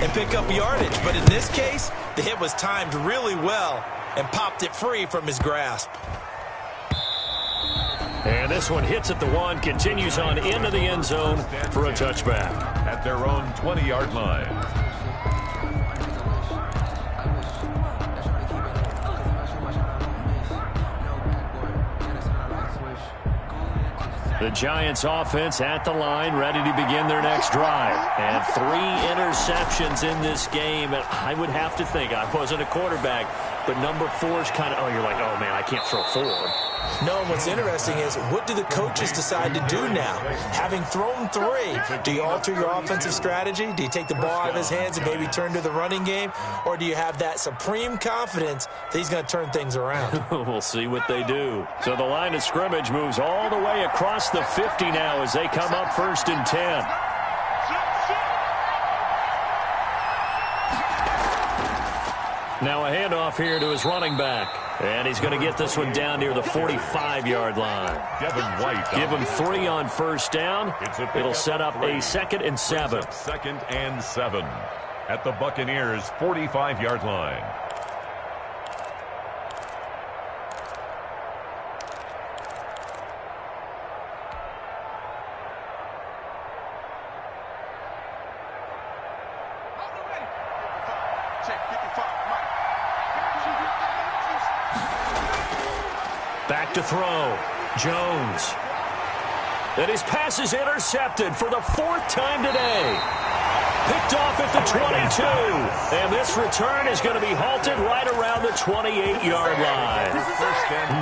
and pick up yardage. But in this case, the hit was timed really well and popped it free from his grasp. And this one hits at the 1, continues on into the end zone for a touchback. At their own 20-yard line. The Giants offense at the line, ready to begin their next drive. And 3 interceptions in this game. And I would have to think, I wasn't a quarterback, but number 4 is kind of, you're like, oh, man, I can't throw 4. No, what's interesting is, what do the coaches decide to do now? Having thrown 3, do you alter your offensive strategy? Do you take the ball out of his hands and maybe turn to the running game? Or do you have that supreme confidence that he's going to turn things around? We'll see what they do. So the line of scrimmage moves all the way across the 50 now as they come up 1st and 10. Now a handoff here to his running back. And he's going to get this one down near the 45-yard line. Give him 3 on 1st down. It'll set up a 2nd and 7. 2nd and 7 at the Buccaneers' 45-yard line. Back to throw. Jones. And his pass is intercepted for the 4th time today. Picked off at the 22. And this return is going to be halted right around the 28-yard line.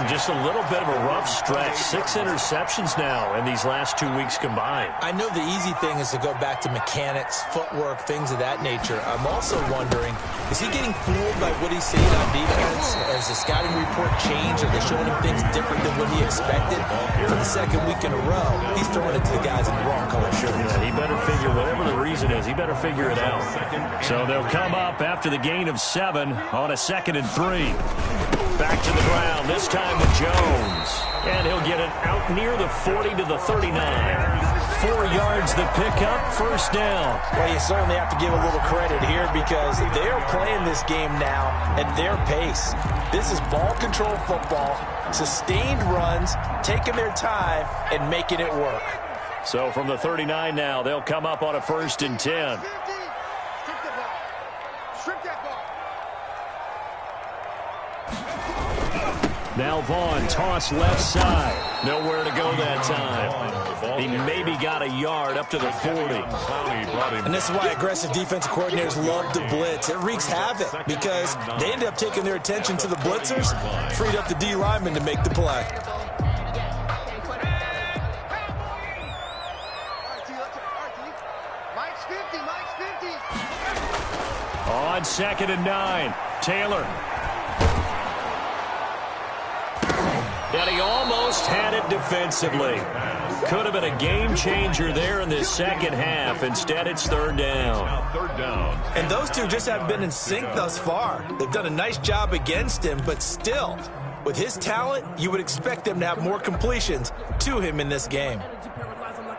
Just a little bit of a rough stretch. 6 interceptions now in these last 2 weeks combined. I know the easy thing is to go back to mechanics, footwork, things of that nature. I'm also wondering, is he getting fooled by what he's seeing on defense? Has the scouting report changed? Are they showing him things different than what he expected? For the 2nd week in a row, he's throwing it to the guys in the wrong color shirts. Yeah, he better figure, whatever the reason is, he better figure it out. So they'll come up after the gain of 7 on a 2nd and 3. Back to the ground, this time with Jones. And he'll get it out near the 40 to the 39. 4 yards the pickup, 1st down. Well, you certainly have to give a little credit here because they're playing this game now at their pace. This is ball control football, sustained runs, taking their time, and making it work. So from the 39 now, they'll come up on a 1st and 10. Now Vaughn, toss left side. Nowhere to go that time. He maybe got a yard up to the 40. And this is why aggressive defensive coordinators love to blitz. It wreaks havoc because they end up taking their attention to the blitzers, freed up the D lineman to make the play. On 2nd and 9, Taylor. And he almost had it defensively. Could have been a game changer there in this 2nd half. Instead, it's 3rd down. And those two just haven't been in sync thus far. They've done a nice job against him, but still, with his talent, you would expect them to have more completions to him in this game.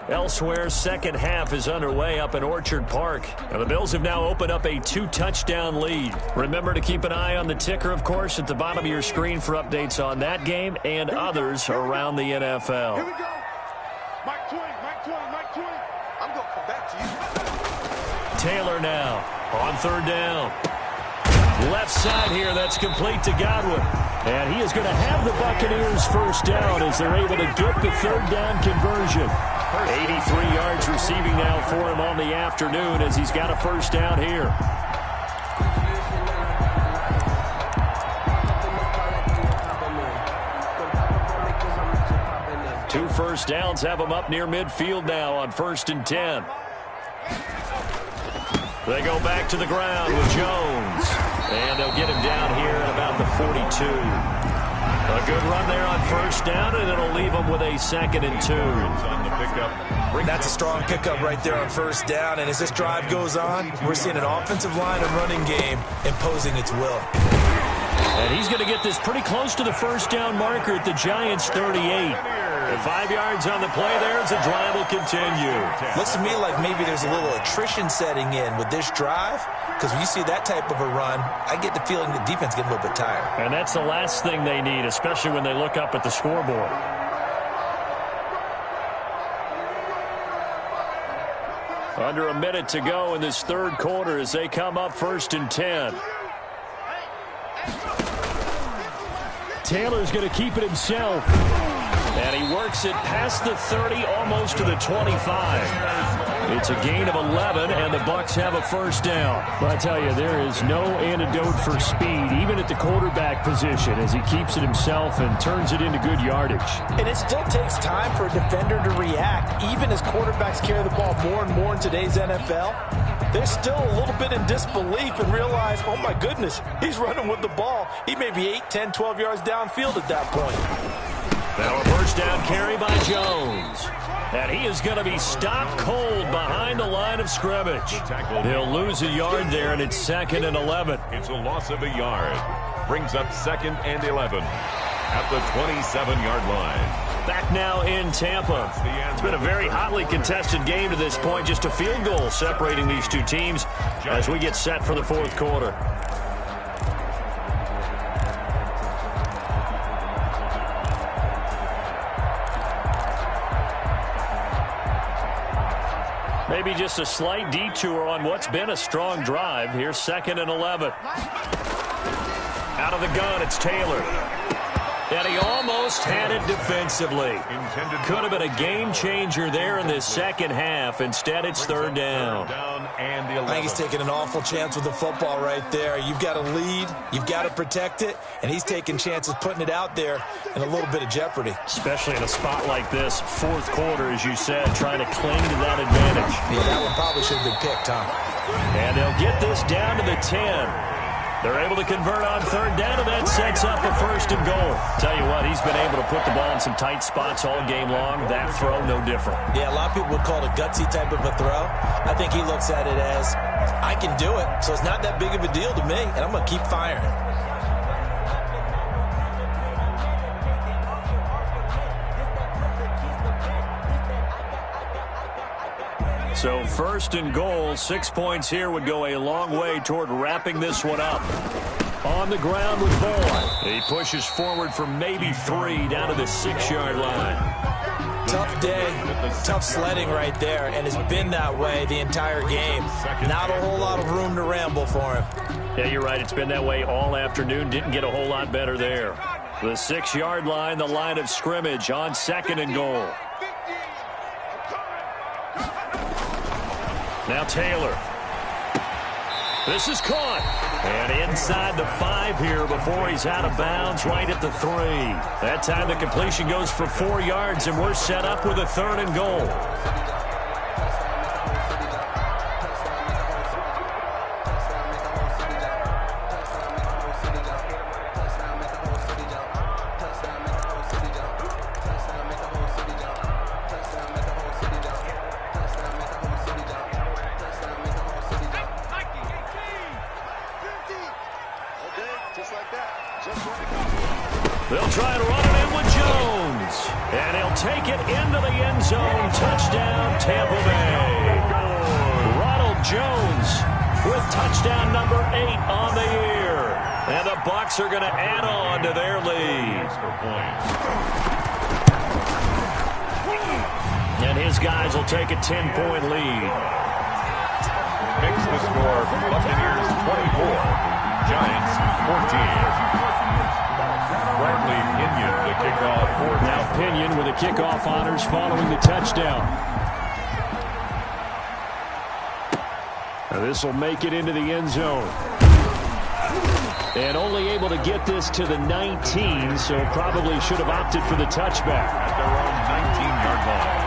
Elsewhere, 2nd half is underway up in Orchard Park. And the Bills have now opened up a 2-touchdown lead. Remember to keep an eye on the ticker, of course, at the bottom of your screen for updates on that game and others around the NFL. Here we go. Mike 20. I'm going to come back to you. Taylor now on 3rd down. Left side here, that's complete to Godwin. And he is going to have the Buccaneers 1st down as they're able to get the 3rd down conversion. 83 yards receiving now for him on the afternoon as he's got a 1st down here. Two 1st downs have him up near midfield now on 1st and 10. They go back to the ground with Jones. And they'll get him down here at about the 42. A good run there on 1st down, and it'll leave them with a 2nd and 2. On the pickup. That's a strong pickup right there on 1st down. And as this drive goes on, we're seeing an offensive line and running game imposing its will. And he's going to get this pretty close to the first down marker at the Giants' 38. And 5 yards on the play there as the drive will continue. Looks to me like maybe there's a little attrition setting in with this drive, because when you see that type of a run, I get the feeling the defense getting a little bit tired. And that's the last thing they need, especially when they look up at the scoreboard. Under a minute to go in this third quarter as they come up 1st and 10. Taylor's going to keep it himself. And he works it past the 30, almost to the 25. It's a gain of 11, and the Bucs have a first down. But I tell you, there is no antidote for speed, even at the quarterback position, as he keeps it himself and turns it into good yardage. And it still takes time for a defender to react, even as quarterbacks carry the ball more and more in today's NFL. They're still a little bit in disbelief and realize, oh my goodness, he's running with the ball. He may be 8, 10, 12 yards downfield at that point. Now a first down carry by Jones. And he is going to be stopped cold behind the line of scrimmage. He'll lose a yard there, and it's 2nd and 11. It's a loss of a yard. Brings up 2nd and 11 at the 27-yard line. Back now in Tampa. It's been a very hotly contested game to this point. Just a field goal separating these two teams as we get set for the fourth quarter. Maybe just a slight detour on what's been a strong drive. Here's 2nd and 11. Out of the gun, it's Taylor. And he almost had it defensively. Could have been a game changer there in this second half. Instead, it's 3rd down. I think he's taking an awful chance with the football right there. You've got to lead, you've got to protect it, and he's taking chances putting it out there in a little bit of jeopardy. Especially in a spot like this, fourth quarter, as you said, trying to cling to that advantage. Yeah, that one probably should have been picked, huh? And they'll get this down to the 10. They're able to convert on 3rd down, and that sets up a 1st and goal. Tell you what, he's been able to put the ball in some tight spots all game long. That throw, no different. Yeah, a lot of people would call it a gutsy type of a throw. I think he looks at it as, I can do it, so it's not that big of a deal to me, and I'm going to keep firing. So 1st and goal, 6 points here would go a long way toward wrapping this one up. On the ground with Boyd. He pushes forward for maybe 3 down to the 6-yard line. Tough day, tough sledding right there, and it's been that way the entire game. Not a whole lot of room to ramble for him. Yeah, you're right. It's been that way all afternoon. Didn't get a whole lot better there. The 6-yard line, the line of scrimmage on 2nd and goal. Now Taylor. This is caught. And inside the 5 here before he's out of bounds right at the 3. That time the completion goes for 4 yards, and we're set up with a 3rd and goal. They'll try to run it in with Jones. And he'll take it into the end zone. Touchdown, Tampa Bay. Ronald Jones with touchdown number 8 on the year. And the Bucs are going to add on to their lead. And his guys will take a 10-point lead. Makes the score Buccaneers 24, Giants 14. Bradley Pinion to kick off. Now Pinion with the kickoff honors following the touchdown. Now this will make it into the end zone. And only able to get this to the 19, so probably should have opted for the touchback. At their own 19-yard line.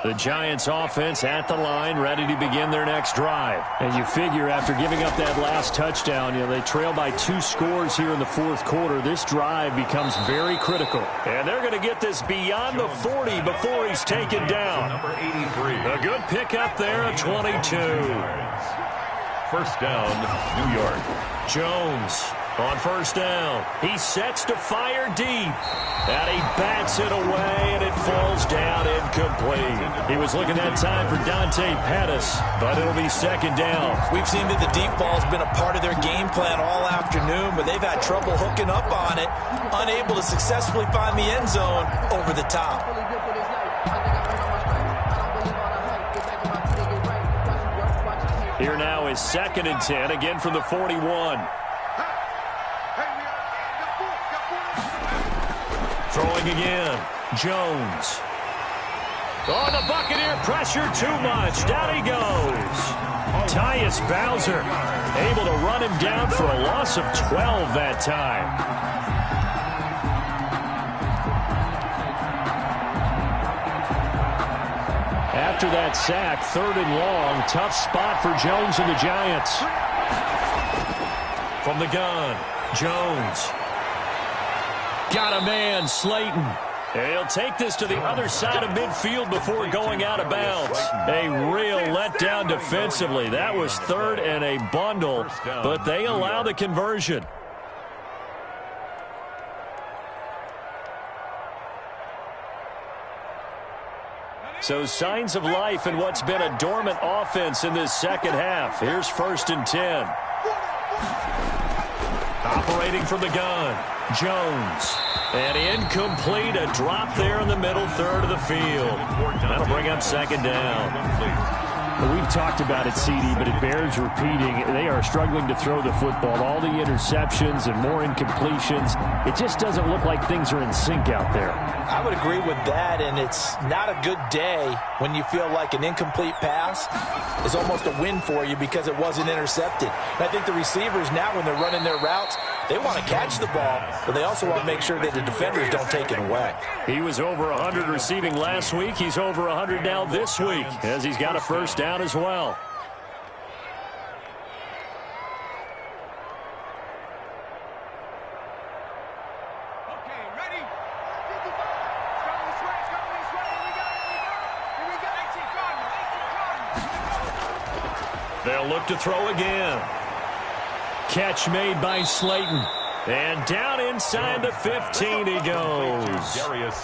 The Giants offense at the line, ready to begin their next drive. And you figure after giving up that last touchdown, they trail by 2 scores here in the fourth quarter. This drive becomes very critical. And they're going to get this beyond the 40 before he's taken down. Number 83. A good pickup there at 22. First down, New York. Jones on first down. He sets to fire deep. And he bats it away, and it falls down incomplete. He was looking that time for Dante Pettis, but it'll be second down. We've seen that the deep ball's been a part of their game plan all afternoon, but they've had trouble hooking up on it, unable to successfully find the end zone over the top. Here now is 2nd and 10, again from the 41. Throwing again, Jones. Oh, the Buccaneer pressure too much. Down he goes. Tyus Bowser able to run him down for a loss of 12 that time. After that sack, 3rd and long, tough spot for Jones and the Giants. From the gun, Jones. Got a man, Slayton. He'll take this to the other side of midfield before going out of bounds. A real letdown defensively. That was 3rd and a bundle, but they allow the conversion. So signs of life in what's been a dormant offense in this second half. Here's 1st and 10. Operating from the gun, Jones. And incomplete, a drop there in the middle 3rd of the field. That'll bring up 2nd down. We've talked about it, CD, but it bears repeating. They are struggling to throw the football. All the interceptions and more incompletions. It just doesn't look like things are in sync out there. I would agree with that, and it's not a good day when you feel like an incomplete pass is almost a win for you because it wasn't intercepted. And I think the receivers now, when they're running their routes, they want to catch the ball, but they also want to make sure that the defenders don't take it away. He was over 100 receiving last week. He's over 100 now this week as he's got a first down as well. They'll look to throw again. Catch made by Slayton. And down inside the 15 he goes.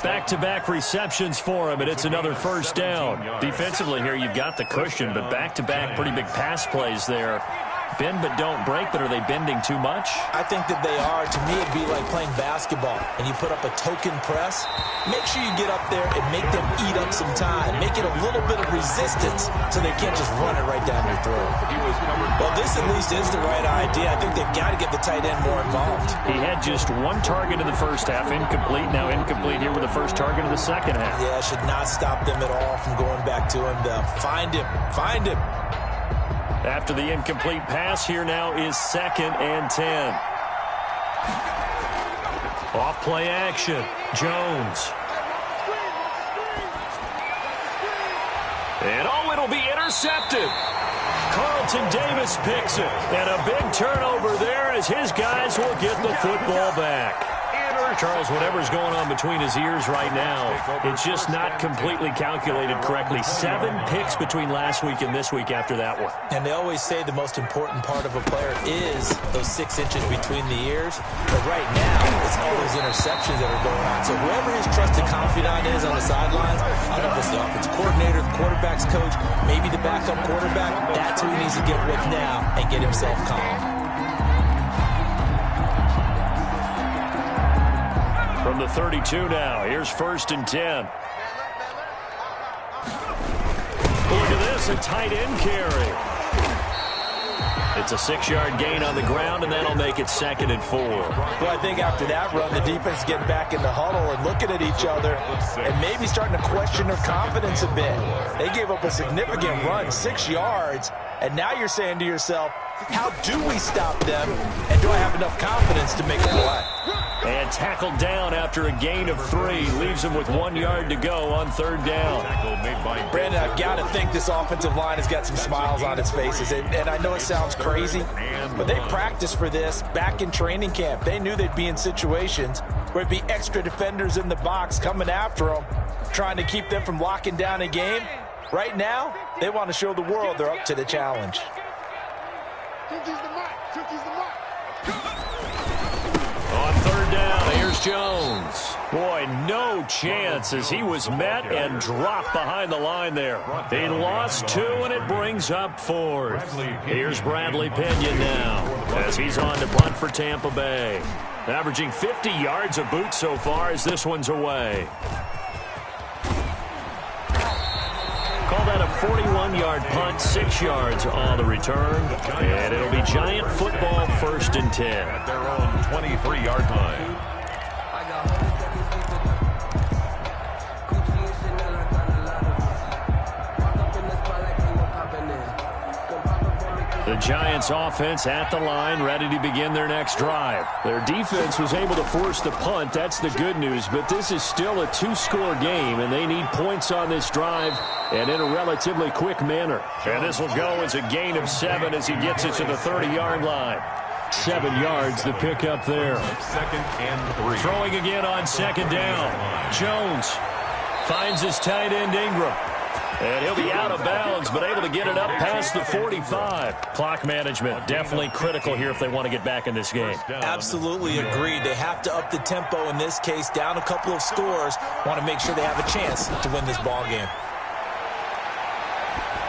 Back-to-back receptions for him, and it's another first down. Defensively here, you've got the cushion, but back-to-back pretty big pass plays there. Bend but don't break, but are they bending too much? I think that they are. To me, it'd be like playing basketball, and you put up a token press. Make sure you get up there and make them eat up some time. Make it a little bit of resistance so they can't just run it right down your throat. Well, this at least is the right idea. I think they've got to get the tight end more involved. He had just 1 target in the first half, incomplete. Now incomplete here with the first target in the second half. Yeah, should not stop them at all from going back to him. Find him. Find him. After the incomplete pass, here now is 2nd and 10. Off play action. Jones. And it'll be intercepted. Carlton Davis picks it. And a big turnover there as his guys will get the football back. Charles, whatever's going on between his ears right now, it's just not completely calculated correctly. 7 picks between last week and this week after that one. And they always say the most important part of a player is those 6 inches between the ears. But right now, it's all those interceptions that are going on. So whoever his trusted confidant is on the sidelines, I don't know if it's the offensive coordinator, the quarterback's coach, maybe the backup quarterback, that's who he needs to get with now and get himself calm. From the 32 now, here's 1st and 10. Look at this, a tight end carry. It's a 6-yard gain on the ground, and that'll make it 2nd and 4. Well, I think after that run, the defense is getting back in the huddle and looking at each other and maybe starting to question their confidence a bit. They gave up a significant run, 6 yards, and now you're saying to yourself, how do we stop them, and do I have enough confidence to make a play? And tackled down after a gain of 3. Leaves him with 1 yard to go on 3rd down. Brandon, I've got to think this offensive line has got some smiles on its faces. And I know it sounds crazy, but they practiced for this back in training camp. They knew they'd be in situations where it'd be extra defenders in the box coming after them, trying to keep them from locking down a game. Right now, they want to show the world they're up to the challenge. On 3rd down, here's Jones. Boy, no chance as he was met and dropped behind the line there. He lost 2, and it brings up 4th. Here's Bradley Pena now as he's on to punt for Tampa Bay. Averaging 50 yards a boot so far as this one's away. Call that a 41-yard punt, 6 yards on the return. And it'll be Giant football 1st and 10. At their own 23-yard line. The Giants offense at the line, ready to begin their next drive. Their defense was able to force the punt. That's the good news, but this is still a 2-score game, and they need points on this drive and in a relatively quick manner. And this will go as a gain of 7 as he gets it to the 30-yard line. 7 yards the pickup there. 2nd and 3. Throwing again on 2nd down. Jones finds his tight end Ingram. And he'll be out of bounds, but able to get it up past the 45. Clock management definitely critical here if they want to get back in this game. Absolutely agreed. They have to up the tempo in this case, down a couple of scores. Want to make sure they have a chance to win this ball game.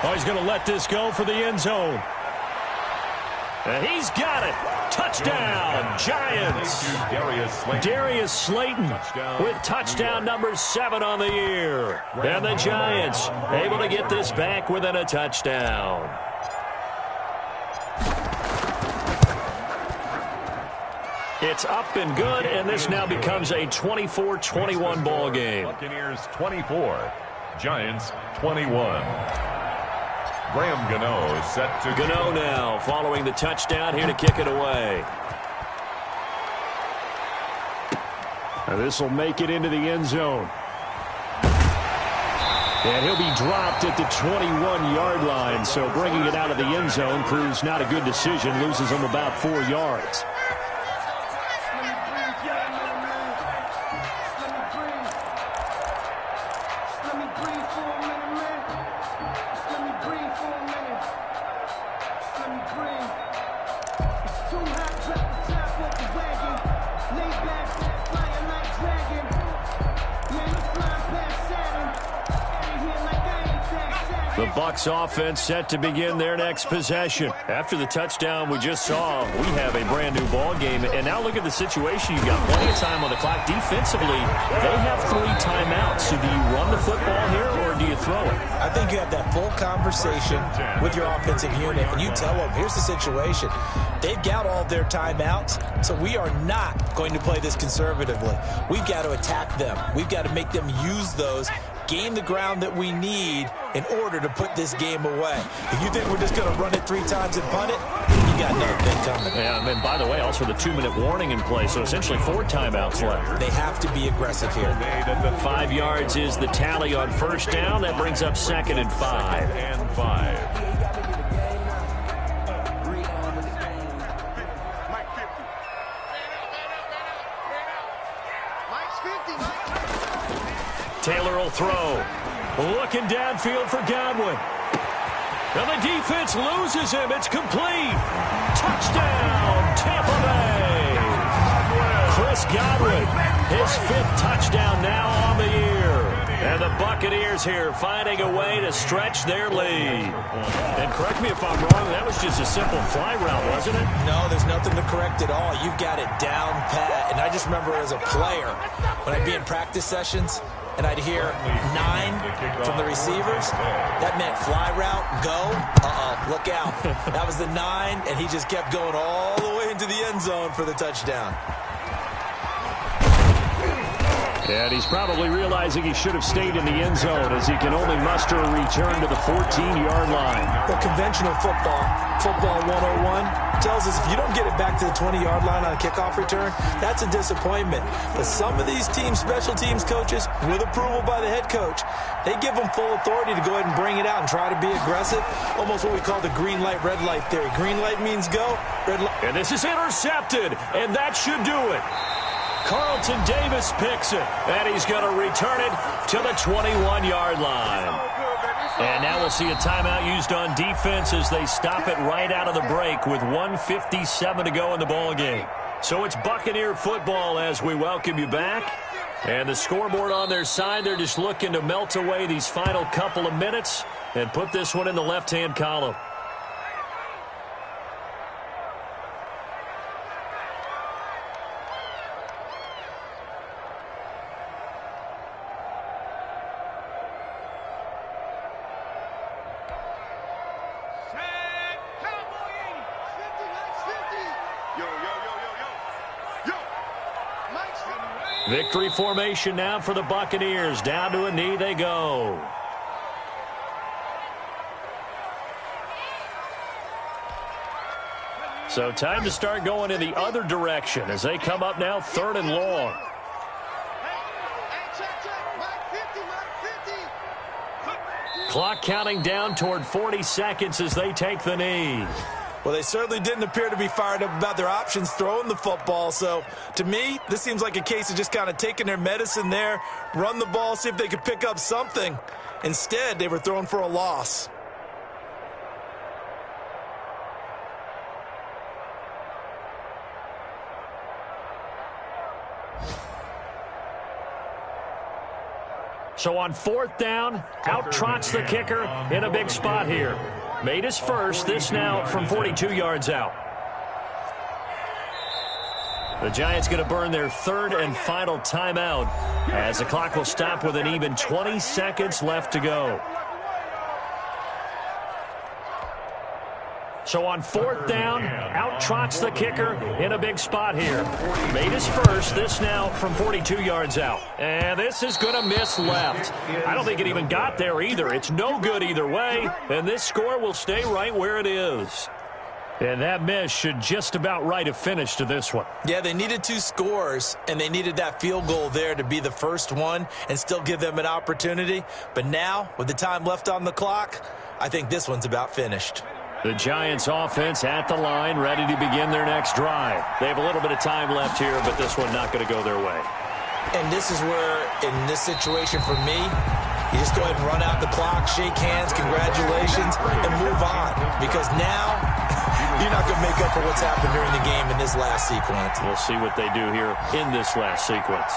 Oh, he's going to let this go for the end zone. And he's got it. Touchdown, Giants. Darius Slayton with touchdown number 7 on the year. And the Giants able to get this back within a touchdown. It's up and good, and this now becomes a 24-21 ball game. Buccaneers 24, Giants 21. Graham Gano set to Gano now following the touchdown here to kick it away. And this will make it into the end zone. And he'll be dropped at the 21-yard line, so bringing it out of the end zone proves not a good decision, loses him about 4 yards. The Bucs offense set to begin their next possession. After the touchdown we just saw, we have a brand new ball game. And now look at the situation. You've got plenty of time on the clock. Defensively, they have 3 timeouts. So do you run the football here or do you throw it? I think you have that full conversation with your offensive unit, and you tell them, here's the situation. They've got all their timeouts, so we are not going to play this conservatively. We've got to attack them. We've got to make them use those, gain the ground that we need in order to put this game away. If you think we're just going to run it 3 times and punt it, you got another thing coming. Yeah, and by the way, also the 2-minute warning in play, so essentially 4 timeouts left. They have to be aggressive here. 5 yards is the tally on first down. That brings up 2nd and 5. and 5. Taylor will throw. Looking downfield for Godwin. And the defense loses him. It's complete. Touchdown, Tampa Bay. Chris Godwin, his 5th touchdown now on the year. And the Buccaneers here finding a way to stretch their lead. And correct me if I'm wrong, that was just a simple fly route, wasn't it? No, there's nothing to correct at all. You've got it down pat. And I just remember as a player, when I'd be in practice sessions, and I'd hear 9 from the receivers. That meant fly route, go. Look out. That was the 9, and he just kept going all the way into the end zone for the touchdown. And he's probably realizing he should have stayed in the end zone as he can only muster a return to the 14-yard line. Well, conventional football 101, tells us if you don't get it back to the 20-yard line on a kickoff return, that's a disappointment. But some of these special teams coaches, with approval by the head coach, they give them full authority to go ahead and bring it out and try to be aggressive. Almost what we call the green light, red light theory. Green light means go, red light. And this is intercepted, and that should do it. Carlton Davis picks it, and he's going to return it to the 21-yard line. And now we'll see a timeout used on defense as they stop it right out of the break with 1:57 to go in the ballgame. So it's Buccaneer football as we welcome you back. And the scoreboard on their side, they're just looking to melt away these final couple of minutes and put this one in the left-hand column. Victory formation now for the Buccaneers. Down to a knee they go. So time to start going in the other direction as they come up now 3rd and long. Clock counting down toward 40 seconds as they take the knee. Well, they certainly didn't appear to be fired up about their options throwing the football. So, to me, this seems like a case of just kind of taking their medicine there, run the ball, see if they could pick up something. Instead, they were throwing for a loss. So on 4th down, out trots the kicker in a big spot here. Made his first, this now from 42 yards out. The Giants going to burn their 3rd and final timeout as the clock will stop with an even 20 seconds left to go. So on 4th down, out trots the kicker in a big spot here. Made his first, this now from 42 yards out. And this is going to miss left. I don't think it even got there either. It's no good either way, and this score will stay right where it is. And that miss should just about write a finish to this one. Yeah, they needed 2 scores, and they needed that field goal there to be the first one and still give them an opportunity. But now, with the time left on the clock, I think this one's about finished. The Giants offense at the line, ready to begin their next drive. They have a little bit of time left here, but this one not going to go their way. And this is where, in this situation for me, you just go ahead and run out the clock, shake hands, congratulations, and move on. Because now, you're not going to make up for what's happened during the game in this last sequence. We'll see what they do here in this last sequence.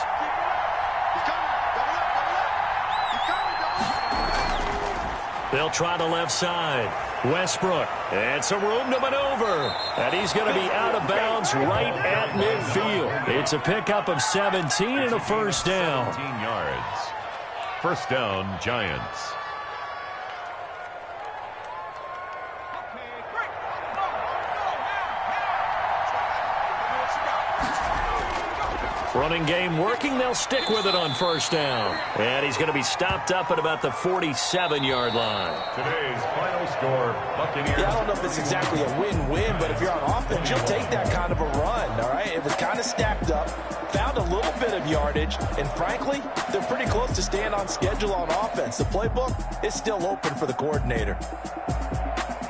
They'll try the left side. Westbrook, and some room to maneuver. And he's going to be out of bounds right at midfield. It's a pickup of 17 and a first down. 17 yards. First down, Giants. Running game working. They'll stick with it on first down. And he's going to be stopped up at about the 47-yard line. Today's final score, Buccaneers. Yeah, I don't know if it's exactly a win-win, but if you're on offense, you'll take that kind of a run, all right? It was kind of stacked up, found a little bit of yardage, and frankly, they're pretty close to staying on schedule on offense. The playbook is still open for the coordinator.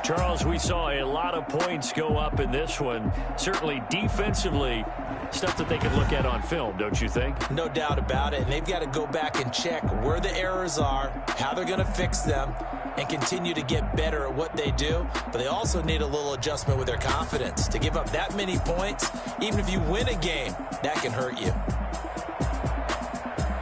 Charles, we saw a lot of points go up in this one. Certainly defensively, stuff that they can look at on film, don't you think? No doubt about it. And they've got to go back and check where the errors are, how they're going to fix them, and continue to get better at what they do. But they also need a little adjustment with their confidence. To give up that many points, even if you win a game, that can hurt you.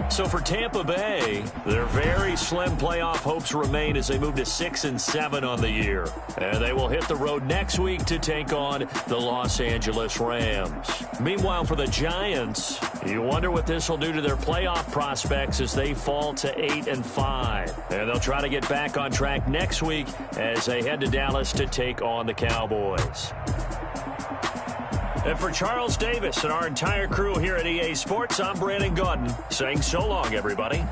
So for Tampa Bay, their very slim playoff hopes remain as they move to 6-7 on the year. And they will hit the road next week to take on the Los Angeles Rams. Meanwhile, for the Giants, you wonder what this will do to their playoff prospects as they fall to 8-5. And they'll try to get back on track next week as they head to Dallas to take on the Cowboys. And for Charles Davis and our entire crew here at EA Sports, I'm Brandon Gaudin saying so long, everybody.